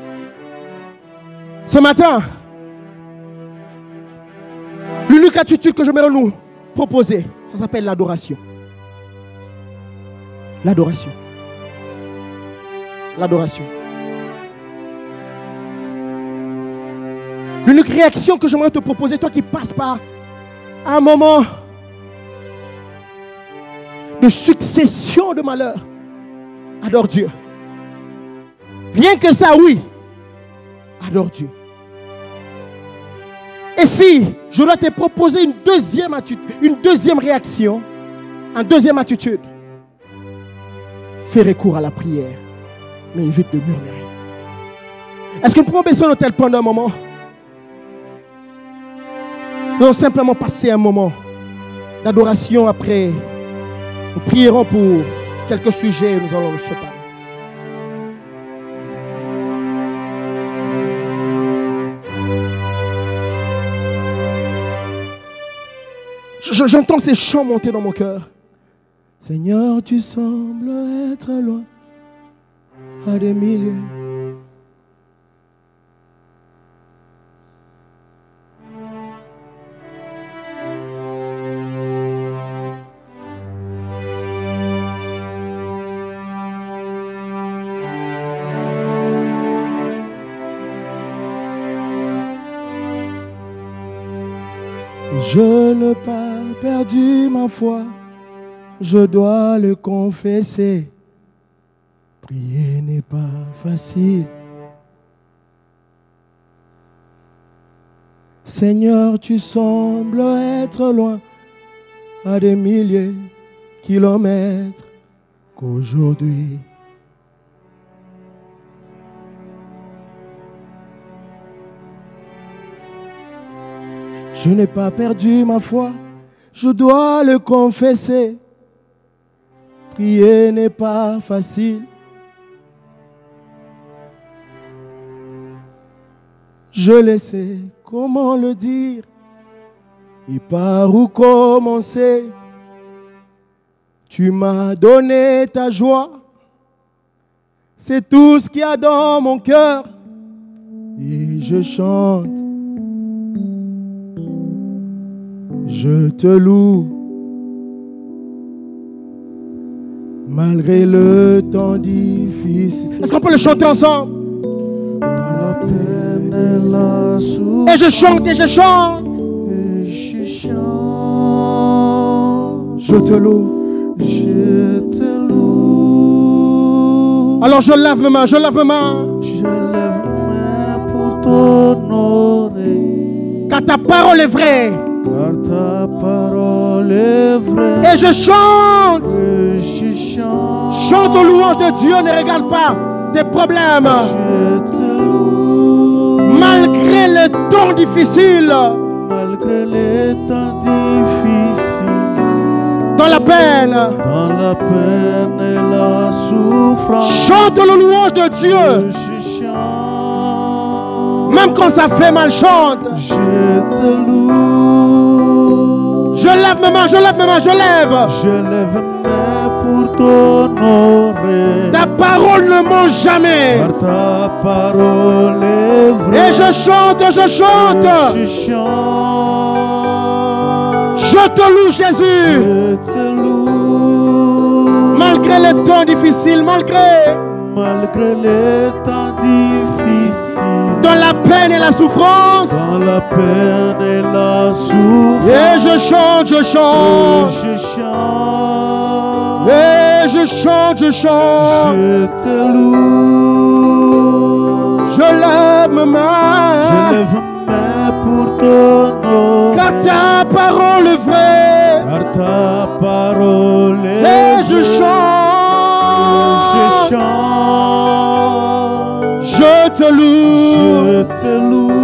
Ce matin, l'unique attitude que j'aimerais nous proposer, ça s'appelle l'adoration. L'adoration. L'adoration. L'unique réaction que j'aimerais te proposer, toi qui passes par un moment de succession de malheurs, adore Dieu. Rien que ça, oui. Adore Dieu. Et si je dois te proposer une deuxième réaction, une deuxième attitude, fais recours à la prière, mais évite de murmurer. Est-ce que nous pouvons baisser notre tête pendant un moment? Nous allons simplement passer un moment d'adoration. Après, nous prierons pour quelques sujets et nous allons nous séparer. J'entends ces chants monter dans mon cœur. Seigneur, tu sembles être loin à des milliers. Je n'ai pas perdu ma foi je dois le confesser. Prier n'est pas facile. Seigneur, tu sembles être loin à des milliers de kilomètres qu'aujourd'hui. Je n'ai pas perdu ma foi, je dois le confesser. Prier n'est pas facile. Je le sais, comment le dire et par où commencer. Tu m'as donné ta joie, c'est tout ce qu'il y a dans mon cœur. Et je chante, je te loue. Malgré le temps difficile. Est-ce qu'on peut le chanter ensemble? La peine et la souffrance. Et je chante, et je chante. Et je chante. Je te loue. Je te loue. Alors je lève mes mains, je lève mes mains. Je lève mes mains pour t'honorer. Car ta parole est vraie. Car ta parole est vraie. Et je chante. Et je chante. Chante aux louanges de Dieu, ne regarde pas tes problèmes. Je te loue. Malgré les temps difficiles. Malgré les temps difficiles. Dans la peine. Dans la peine et la souffrance. Chante aux louanges de Dieu. Je chante. Même quand ça fait mal, chante. Je te loue. Je lève mes mains, je lève mes mains, je lève. Je lève mes mains pour t'honorer. Ta parole ne ment jamais. Car ta parole est vraie. Et je chante, je chante. Je chante. Je te loue, Jésus. Je te loue. Malgré les temps difficiles, malgré les temps difficiles. Dans la peine et la souffrance. Dans la peine et la souffrance. Et je chante, je chante. Et je chante. Et je chante, je chante. Je te loue. Je lève mes mains. Je lève mes mains pour t'honorer. Car ta parole est vraie. Car ta parole est vraie. Et je chante. Je chante. Je te loue. Je te loue.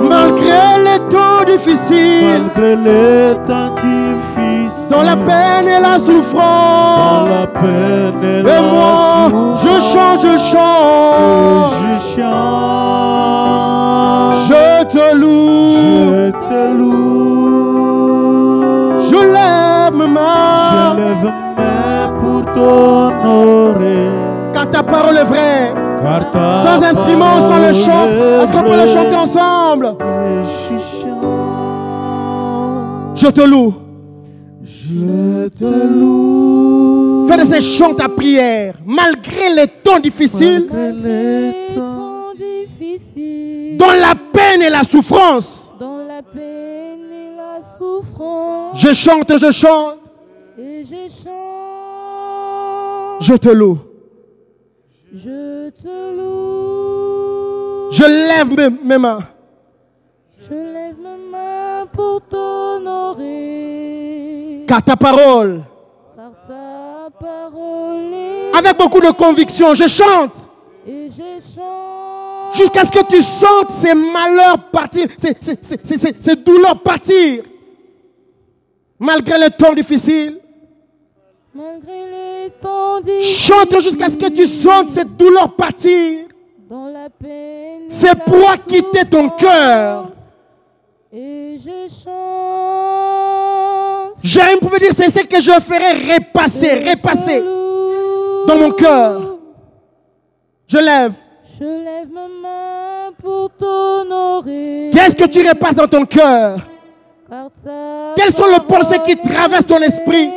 Malgré les temps difficiles. Malgré les temps difficiles. Dans la peine et la souffrance. Dans la peine et la souffrance. Je chante, je chante. Et je chante. Je te loue. Je te loue. Je lève mes mains. Je lève mes mains pour t'honorer. Car ta parole est vraie. Sans instrument, sans le chant. Est-ce qu'on peut le chanter ensemble? Je te loue. Je te loue. Fais de ces chants ta prière. Malgré les temps difficiles. Dans la peine et la souffrance. Dans la peine et la souffrance. Je chante, je chante. Et je chante. Je te loue. Je te loue. Je lève mes mains. Je lève mes mains pour t'honorer. Car ta parole. Car ta parole est... Avec beaucoup de conviction, je chante. Et je chante. Jusqu'à ce que tu sentes ces malheurs partir, ces douleurs partir. Malgré les temps difficiles. Malgré les temps difficiles. Chante jusqu'à ce que tu sentes cette douleur partir. Dans la peine. Ces poids quitter ton cœur. Et je chante. Jérémie pouvait dire, c'est ce que je ferai repasser dans mon cœur. Je lève. Je lève ma main pour t'honorer. Qu'est-ce que tu repasses dans ton cœur? Quelles sont les pensées qui traversent ton esprit?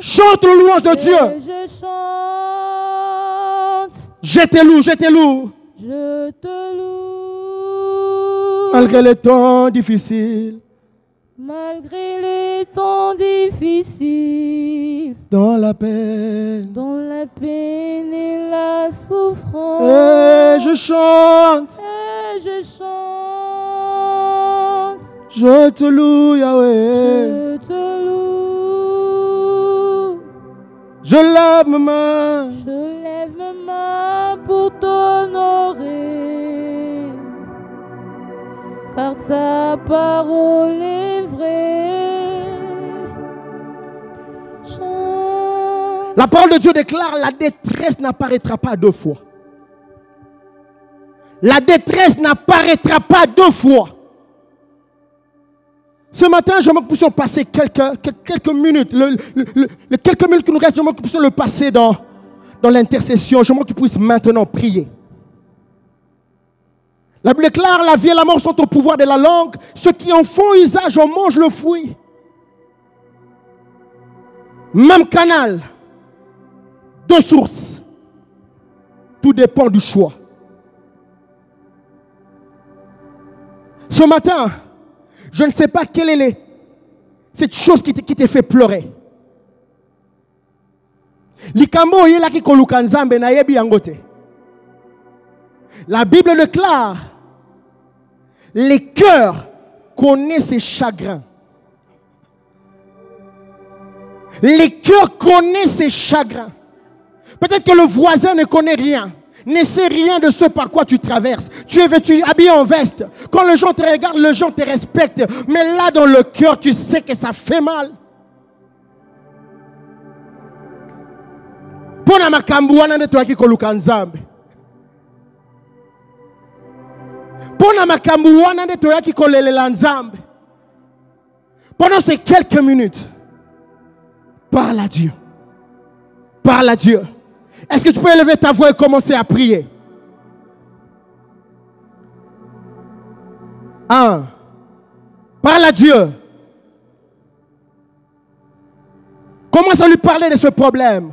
Chante le louange de Dieu. Je chante. Je te loue, je te loue. Je te loue. Malgré les temps difficiles. Malgré les temps difficiles, dans la peine, et la souffrance, et je chante, je te loue, Yahweh, je te loue, je lève mes mains, pour t'honorer, car ta parole est vraie. La parole de Dieu déclare: la détresse n'apparaîtra pas deux fois. La détresse n'apparaîtra pas deux fois. Ce matin, j'aimerais que nous puissions passer quelques minutes, les quelques minutes qui nous restent, j'aimerais que nous puissions le passer dans l'intercession. J'aimerais que tu puisses maintenant prier. La Bible déclare: la vie et la mort sont au pouvoir de la langue. Ceux qui en font usage en mangent le fruit. Même canal, deux sources. Tout dépend du choix. Ce matin, je ne sais pas quelle est cette chose qui te fait pleurer. La Bible déclare: les cœurs connaissent ses chagrins. Les cœurs connaissent ses chagrins. Peut-être que le voisin ne connaît rien, ne sait rien de ce par quoi tu traverses. Tu es vêtu, habillé en veste. Quand les gens te regardent, les gens te respectent. Mais là, dans le cœur, tu sais que ça fait mal. Pendant ces quelques minutes, parle à Dieu. Parle à Dieu. Est-ce que tu peux élever ta voix et commencer à prier? Parle à Dieu. Commence à lui parler de ce problème.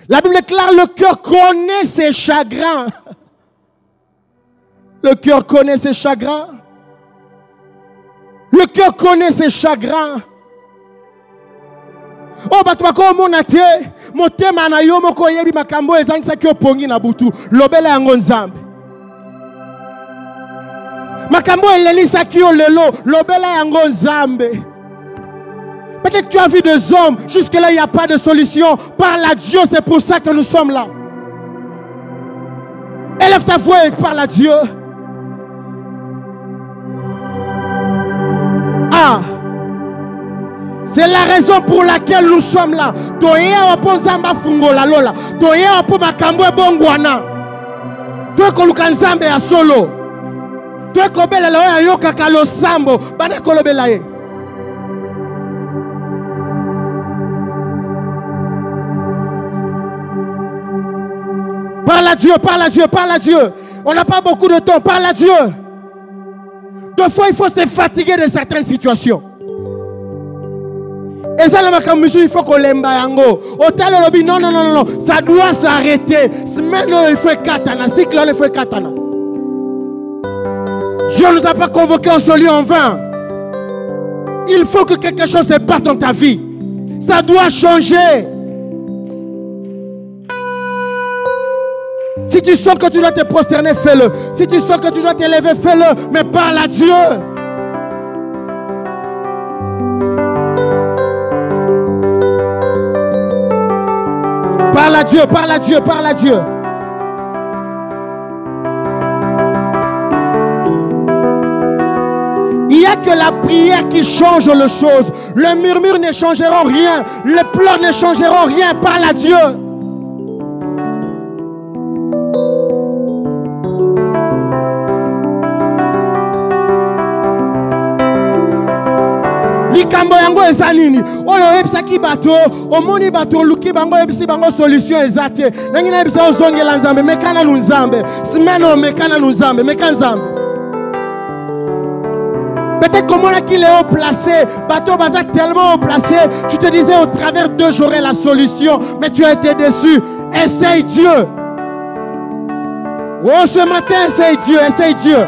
La Bible déclare: le cœur connaît ses chagrins. Le cœur connaît ses chagrins. Le cœur connaît ses chagrins. Oh, batwako monate, motema na yo moko yebi makambo ezangisa ki opongi na butu, lobela yango nzambe. Makambo elelisa ki olelo, lobela yango nzambe. Peut-être que tu as vu des hommes, jusque-là il n'y a pas de solution. Parle à Dieu, c'est pour ça que nous sommes là. Élève ta voix et parle à Dieu. C'est la raison pour laquelle nous sommes là. Toya wapo nzamba fungola lola. Toya wapo makambo bongwana. Toi koluka nzambe ya solo. Toi kobela la ya yoka kalo sambo. Bana kolobela ye. Parle à Dieu, parle à Dieu, parle à Dieu. On n'a pas beaucoup de temps, parle à Dieu. Deux fois, il faut se fatiguer de certaines situations. Et ça, il faut qu'on l'aime. Non, non, non, non, ça doit s'arrêter. Semaine, il faut katana. Cycle, il faut katana. Dieu ne nous a pas convoqués en ce lieu en vain. Il faut que quelque chose se passe dans ta vie. Ça doit changer. Si tu sens que tu dois te prosterner, fais-le. Si tu sens que tu dois t'élever, fais-le. Mais parle à Dieu. Parle à Dieu, parle à Dieu, parle à Dieu. Il n'y a que la prière qui change les choses. Les murmures ne changeront rien. Les pleurs ne changeront rien. Parle à Dieu. Likambo yango ezanini oyo ebisaki bato omoni bato luki bango ebisi bango solution ezate nangina ebisa ozongela nzambe mekana nzambe simeno mekana nzambe mekanzambe. Peut-être comment là qu'il est haut placé, bateau baza tellement haut placé, tu te disais au travers d'eux j'aurai la solution, mais tu as été déçu. Essaye Dieu. Oh, ce matin, essaye Dieu, essaye Dieu.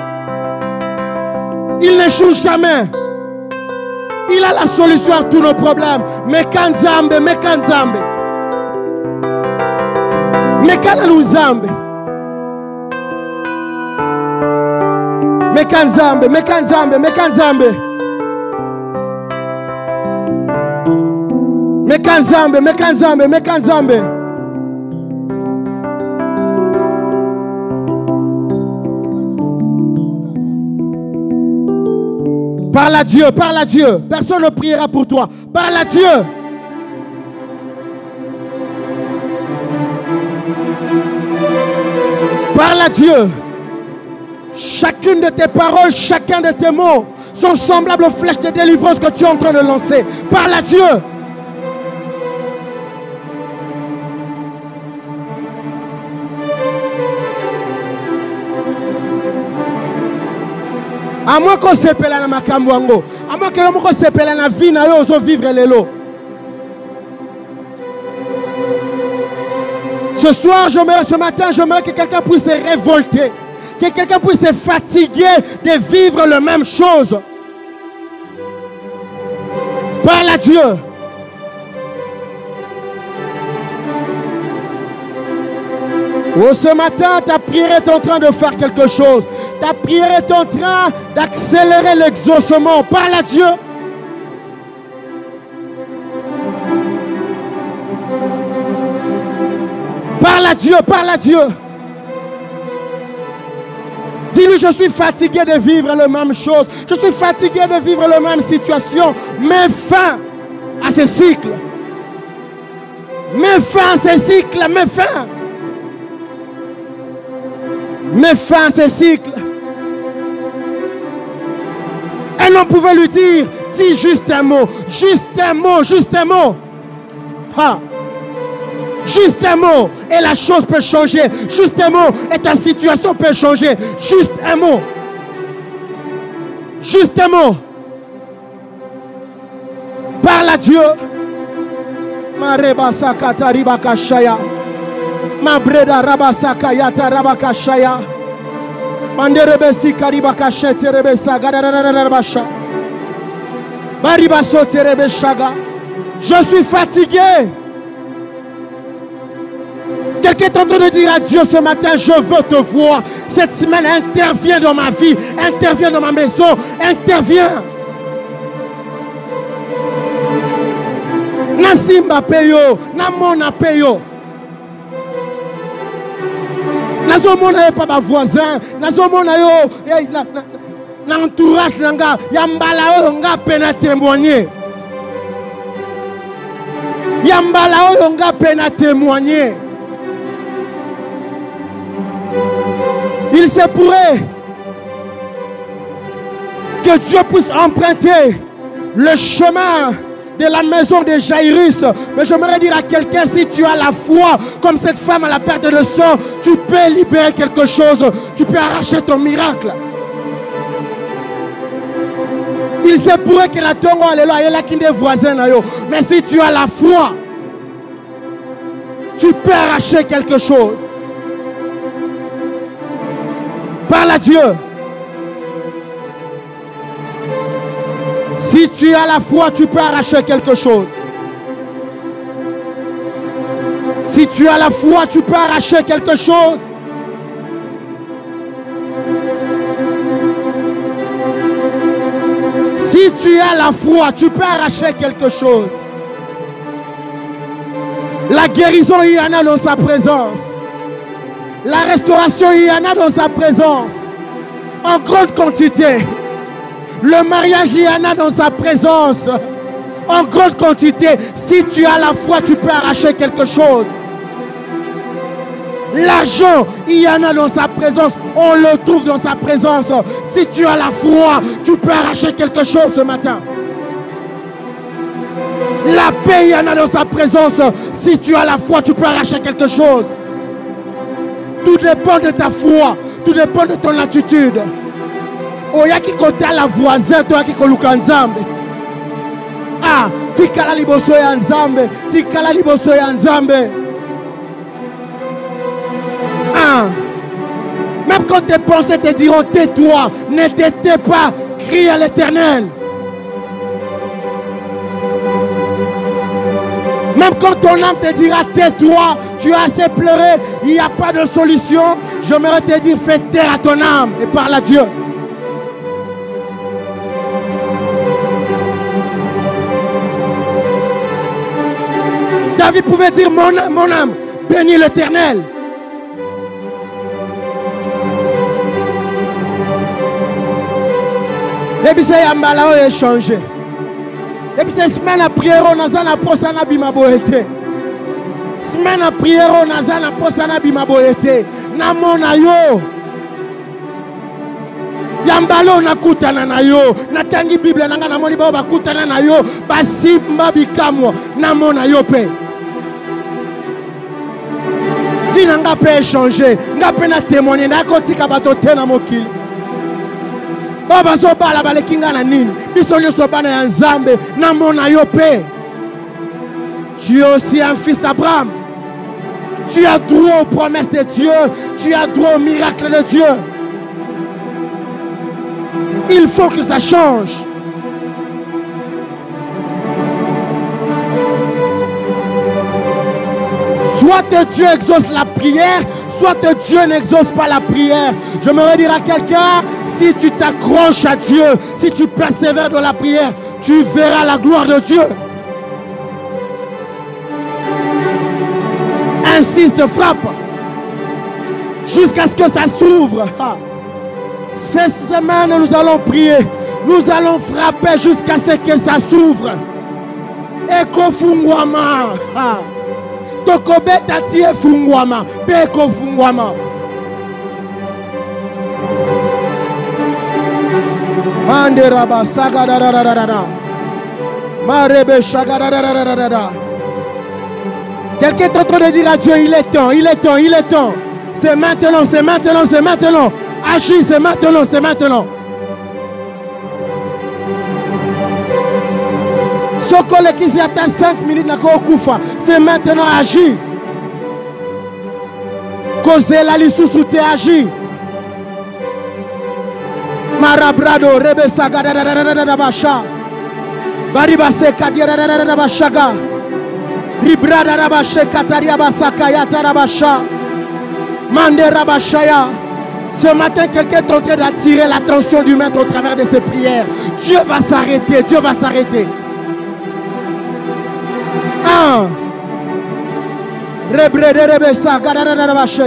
Il n'échoue jamais. Il a la solution à tous nos problèmes. Mekanzambe, mekanzambe. Mekanaluzambe. Mekanzambe, mekanzambe, mekanzambe. Mekanzambe, mekanzambe, mekanzambe. Parle à Dieu, parle à Dieu. Personne ne priera pour toi. Parle à Dieu. Parle à Dieu. Chacune de tes paroles, chacun de tes mots sont semblables aux flèches de délivrance que tu es en train de lancer. Parle à Dieu. À moins qu'on s'appelle à la Makambuango, à moins que l'on s'appelle à la vie, on vivre les lots. Ce soir, ce matin, j'aimerais que quelqu'un puisse se révolter, que quelqu'un puisse se fatiguer de vivre la même chose. Parle à Dieu. Oh, ce matin, ta prière est en train de faire quelque chose. Ta prière est en train d'accélérer l'exaucement. Parle à Dieu. Parle à Dieu, parle à Dieu. Dis-lui, je suis fatigué de vivre la même chose. Je suis fatigué de vivre la même situation. Mets fin à ce cycle. Mets fin à ce cycle, mets fin. Mets fin à ce cycle. Et l'on pouvait lui dire, dis juste un mot, juste un mot, juste un mot. Ha. Juste un mot et la chose peut changer. Juste un mot et ta situation peut changer. Juste un mot. Juste un mot. Parle à Dieu. Ma rebasaka taribaka shaya. Ma breda rabasaka yata rabaka shaya. Manderebesi karibaka shete rebesa gadararabasha. Baribaso terebeshaga. Je suis fatigué. Quelqu'un est en train de dire à Dieu ce matin, je veux te voir. Cette semaine, interviens dans ma vie, interviens dans ma maison, interviens. Nasimba peyo, namona peyo. Nazomona pas ma voisin, nazomona yo, l'entourage nanga, yambala yo nga pena témoigner. Yambala yo nga pena témoigner. Il se pourrait que Dieu puisse emprunter le chemin de la maison de Jairus. Mais j'aimerais dire à quelqu'un, si tu as la foi, comme cette femme à la perte de sang, tu peux libérer quelque chose. Tu peux arracher ton miracle. Il se pourrait que la tongo elle est là, elle a qui des voisins. Mais si tu as la foi, tu peux arracher quelque chose. Parle à Dieu. Si tu as la foi, tu peux arracher quelque chose. Si tu as la foi, tu peux arracher quelque chose. Si tu as la foi, tu peux arracher quelque chose. La guérison, il y en a dans sa présence. La restauration, il y en a dans sa présence. En grande quantité. Le mariage, il y en a dans sa présence. En grande quantité. Si tu as la foi, tu peux arracher quelque chose. L'argent, il y en a dans sa présence. On le trouve dans sa présence. Si tu as la foi, tu peux arracher quelque chose ce matin. La paix, il y en a dans sa présence. Si tu as la foi, tu peux arracher quelque chose. Tout dépend de ta foi. Tout dépend de ton attitude. Oya qui côté la voisin, toi qui koluka nzambe. Ah, tikala liboso ya nzambe, tikala liboso ya nzambe. Ah, Même quand tes pensées te diront tais-toi, ne te tais pas, crie à l'Éternel. Même quand ton âme te dira tais-toi, tu as assez pleuré, il n'y a pas de solution, j'aimerais te dire fais taire à ton âme et parle à Dieu. David pouvait dire mon âme, bénis l'Éternel. Et puis c'est Yambala a changé. Et puis c'est semaine à prière, on a na posana bimaboete. Semaine à prière, on a na posana bimaboete. Na mona yo. Yambalo na kutana na yo. Na tangi Bible nanga na moni ba kutana na yo. Basimba bikamwa na mona yo pe. Vie nanga pe changer. Nga pe na témoigner na kotika bato te na mokili. Baba so bala balekinga na nini biso nyoso bana ya Nzambe na mona yo pe. Tu es aussi un fils d'Abraham. Tu as droit aux promesses de Dieu. Tu as droit aux miracles de Dieu. Il faut que ça change. Soit Dieu exauce la prière, soit Dieu n'exauce pas la prière. Je me dire à quelqu'un, si tu t'accroches à Dieu, si tu persévères dans la prière, tu verras la gloire de Dieu. Insiste, frappe, jusqu'à ce que ça s'ouvre. Cette semaine, nous allons prier. Nous allons frapper jusqu'à ce que ça s'ouvre. Eko fungwama. Tokobeta tie fungwama. Peko fungwama. Manderaba saga da da da da da. Marebe saga da da da da da da. Quelqu'un est en train de dire à Dieu, il est temps, il est temps, il est temps. C'est maintenant, c'est maintenant, c'est maintenant. Agis, c'est maintenant, c'est maintenant. Sokole qui s'y attend 5 minutes, c'est maintenant, agis. Cause la lissou sous te agis. Marabrado, Rebe Saga, da Basha. Baribase Kadia, da Bashaga. Ribrada Rabashe Kataria Basaka Yata Rabasha. Mande Rabashaya. Ce matin, quelqu'un est en train d'attirer l'attention du maître au travers de ses prières. Dieu va s'arrêter, Dieu va s'arrêter. Rebrede Rebesa Gadara Rabashe.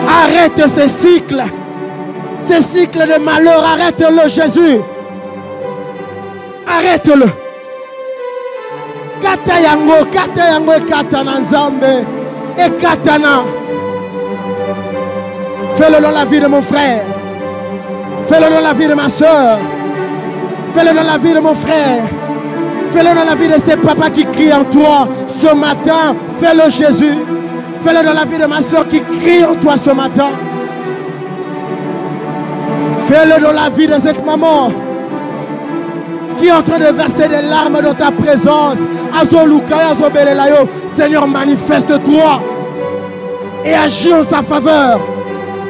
Arrête ce cycle de malheur, arrête-le Jésus. Arrête-le. Kata yango e katana Nzambe. Et katana. Fais-le dans la vie de mon frère. Fais-le dans la vie de ma soeur. Fais-le dans la vie de mon frère. Fais-le dans la vie de ces papas qui crient en toi ce matin. Fais-le Jésus. Fais-le dans la vie de ma soeur qui crie en toi ce matin. Fais-le dans la vie de cette maman qui est en train de verser des larmes dans ta présence. Seigneur, manifeste-toi et agis en sa faveur.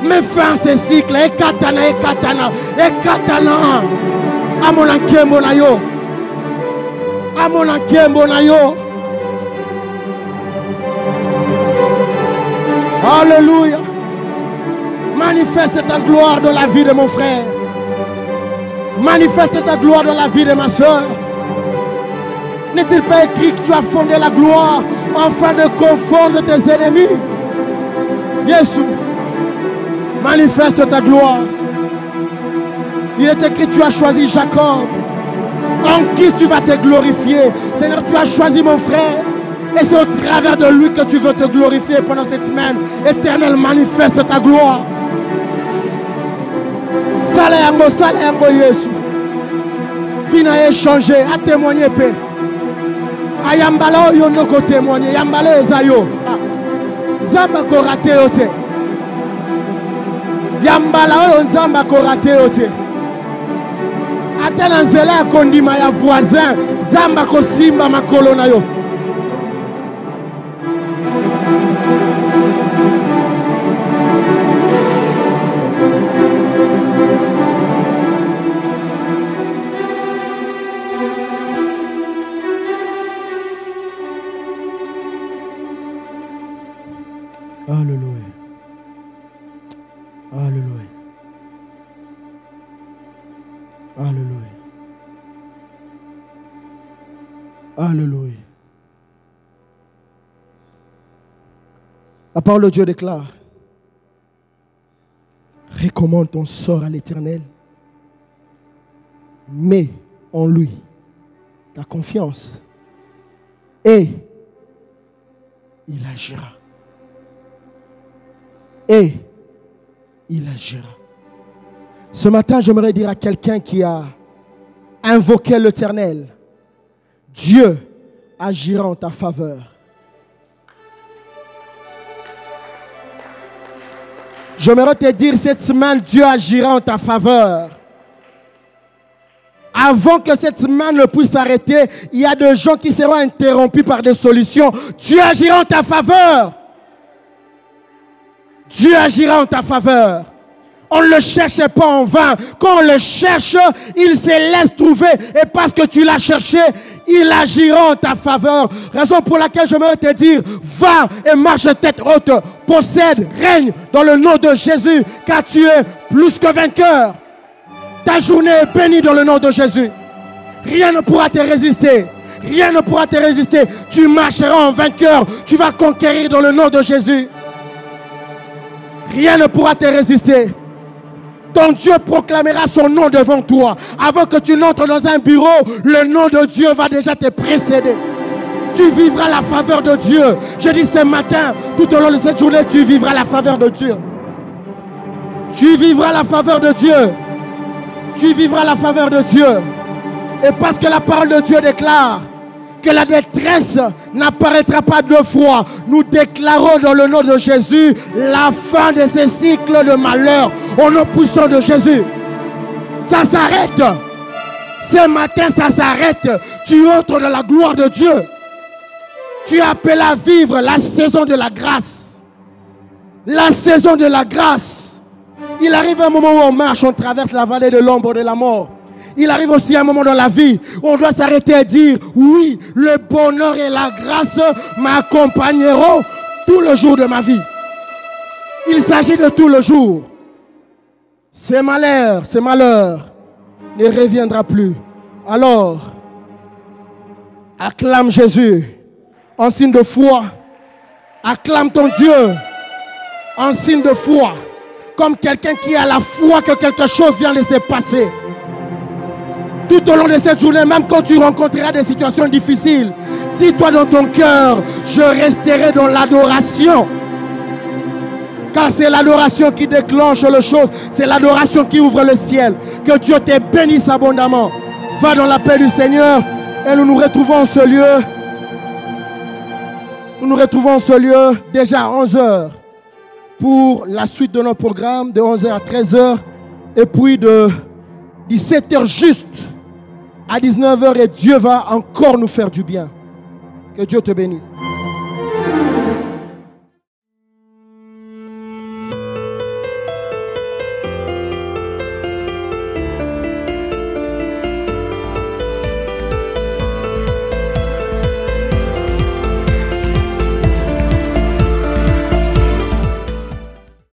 Mets fin à ces cycles. Et katana, et katana, et katana. Amonakembo na yo. Amonakembo na yo. Alléluia. Manifeste ta gloire dans la vie de mon frère. Manifeste ta gloire dans la vie de ma soeur. N'est-il pas écrit que tu as fondé la gloire afin de confondre tes ennemis? Jésus, manifeste ta gloire. Il est écrit que tu as choisi Jacob, en qui tu vas te glorifier. Seigneur, tu as choisi mon frère. Et c'est au travers de lui que tu veux te glorifier pendant cette semaine. Éternel, manifeste ta gloire. Salayango, salayango Yesu. Vina échanger, à témoigner paix. Ayambala yo noko témoigner, yambala ezayo. Zamba ko raté ote. Yambala yo nzamba ko raté ote. Atana nzela kondima ya voisin, zamba ko simba makolo na yo. Alléluia. Alléluia. La parole de Dieu déclare: recommande ton sort à l'Éternel. Mets en lui ta confiance et il agira. Et il agira. Ce matin, j'aimerais dire à quelqu'un qui a invoqué l'Éternel: Dieu agira en ta faveur. J'aimerais te dire cette semaine, Dieu agira en ta faveur. Avant que cette semaine ne puisse s'arrêter, il y a des gens qui seront interrompus par des solutions. Dieu agira en ta faveur. Dieu agira en ta faveur. On ne le cherche pas en vain. Quand on le cherche, il se laisse trouver. Et parce que tu l'as cherché, il agira en ta faveur. Raison pour laquelle j'aimerais te dire: va et marche tête haute. Possède, règne dans le nom de Jésus, car tu es plus que vainqueur. Ta journée est bénie dans le nom de Jésus. Rien ne pourra te résister. Rien ne pourra te résister. Tu marcheras en vainqueur. Tu vas conquérir dans le nom de Jésus. Rien ne pourra te résister. Ton Dieu proclamera son nom devant toi. Avant que tu n'entres dans un bureau, le nom de Dieu va déjà te précéder. Tu vivras la faveur de Dieu. Je dis ce matin, tout au long de cette journée, tu vivras la faveur de Dieu. Tu vivras la faveur de Dieu. Tu vivras la faveur de Dieu. Et parce que la parole de Dieu déclare que la détresse n'apparaîtra pas deux fois, nous déclarons dans le nom de Jésus la fin de ces cycles de malheur au nom puissant de Jésus. Ça s'arrête. Ce matin, ça s'arrête. Tu entres dans la gloire de Dieu. Tu es appelé à vivre la saison de la grâce. La saison de la grâce. Il arrive un moment où on marche, on traverse la vallée de l'ombre de la mort. Il arrive aussi un moment dans la vie où on doit s'arrêter et dire: oui, le bonheur et la grâce m'accompagneront tout le jour de ma vie. Il s'agit de tout le jour. Ces malheurs ne reviendra plus. Alors, acclame Jésus en signe de foi. Acclame ton Dieu en signe de foi. Comme quelqu'un qui a la foi que quelque chose vient de se passer. Tout au long de cette journée, même quand tu rencontreras des situations difficiles, dis-toi dans ton cœur: je resterai dans l'adoration. Car c'est l'adoration qui déclenche les choses. C'est l'adoration qui ouvre le ciel. Que Dieu te bénisse abondamment. Va dans la paix du Seigneur. Et nous nous retrouvons en ce lieu. Nous nous retrouvons en ce lieu déjà à 11h. Pour la suite de notre programme, de 11h à 13h. Et puis de 17h juste à 19h. Et Dieu va encore nous faire du bien. Que Dieu te bénisse.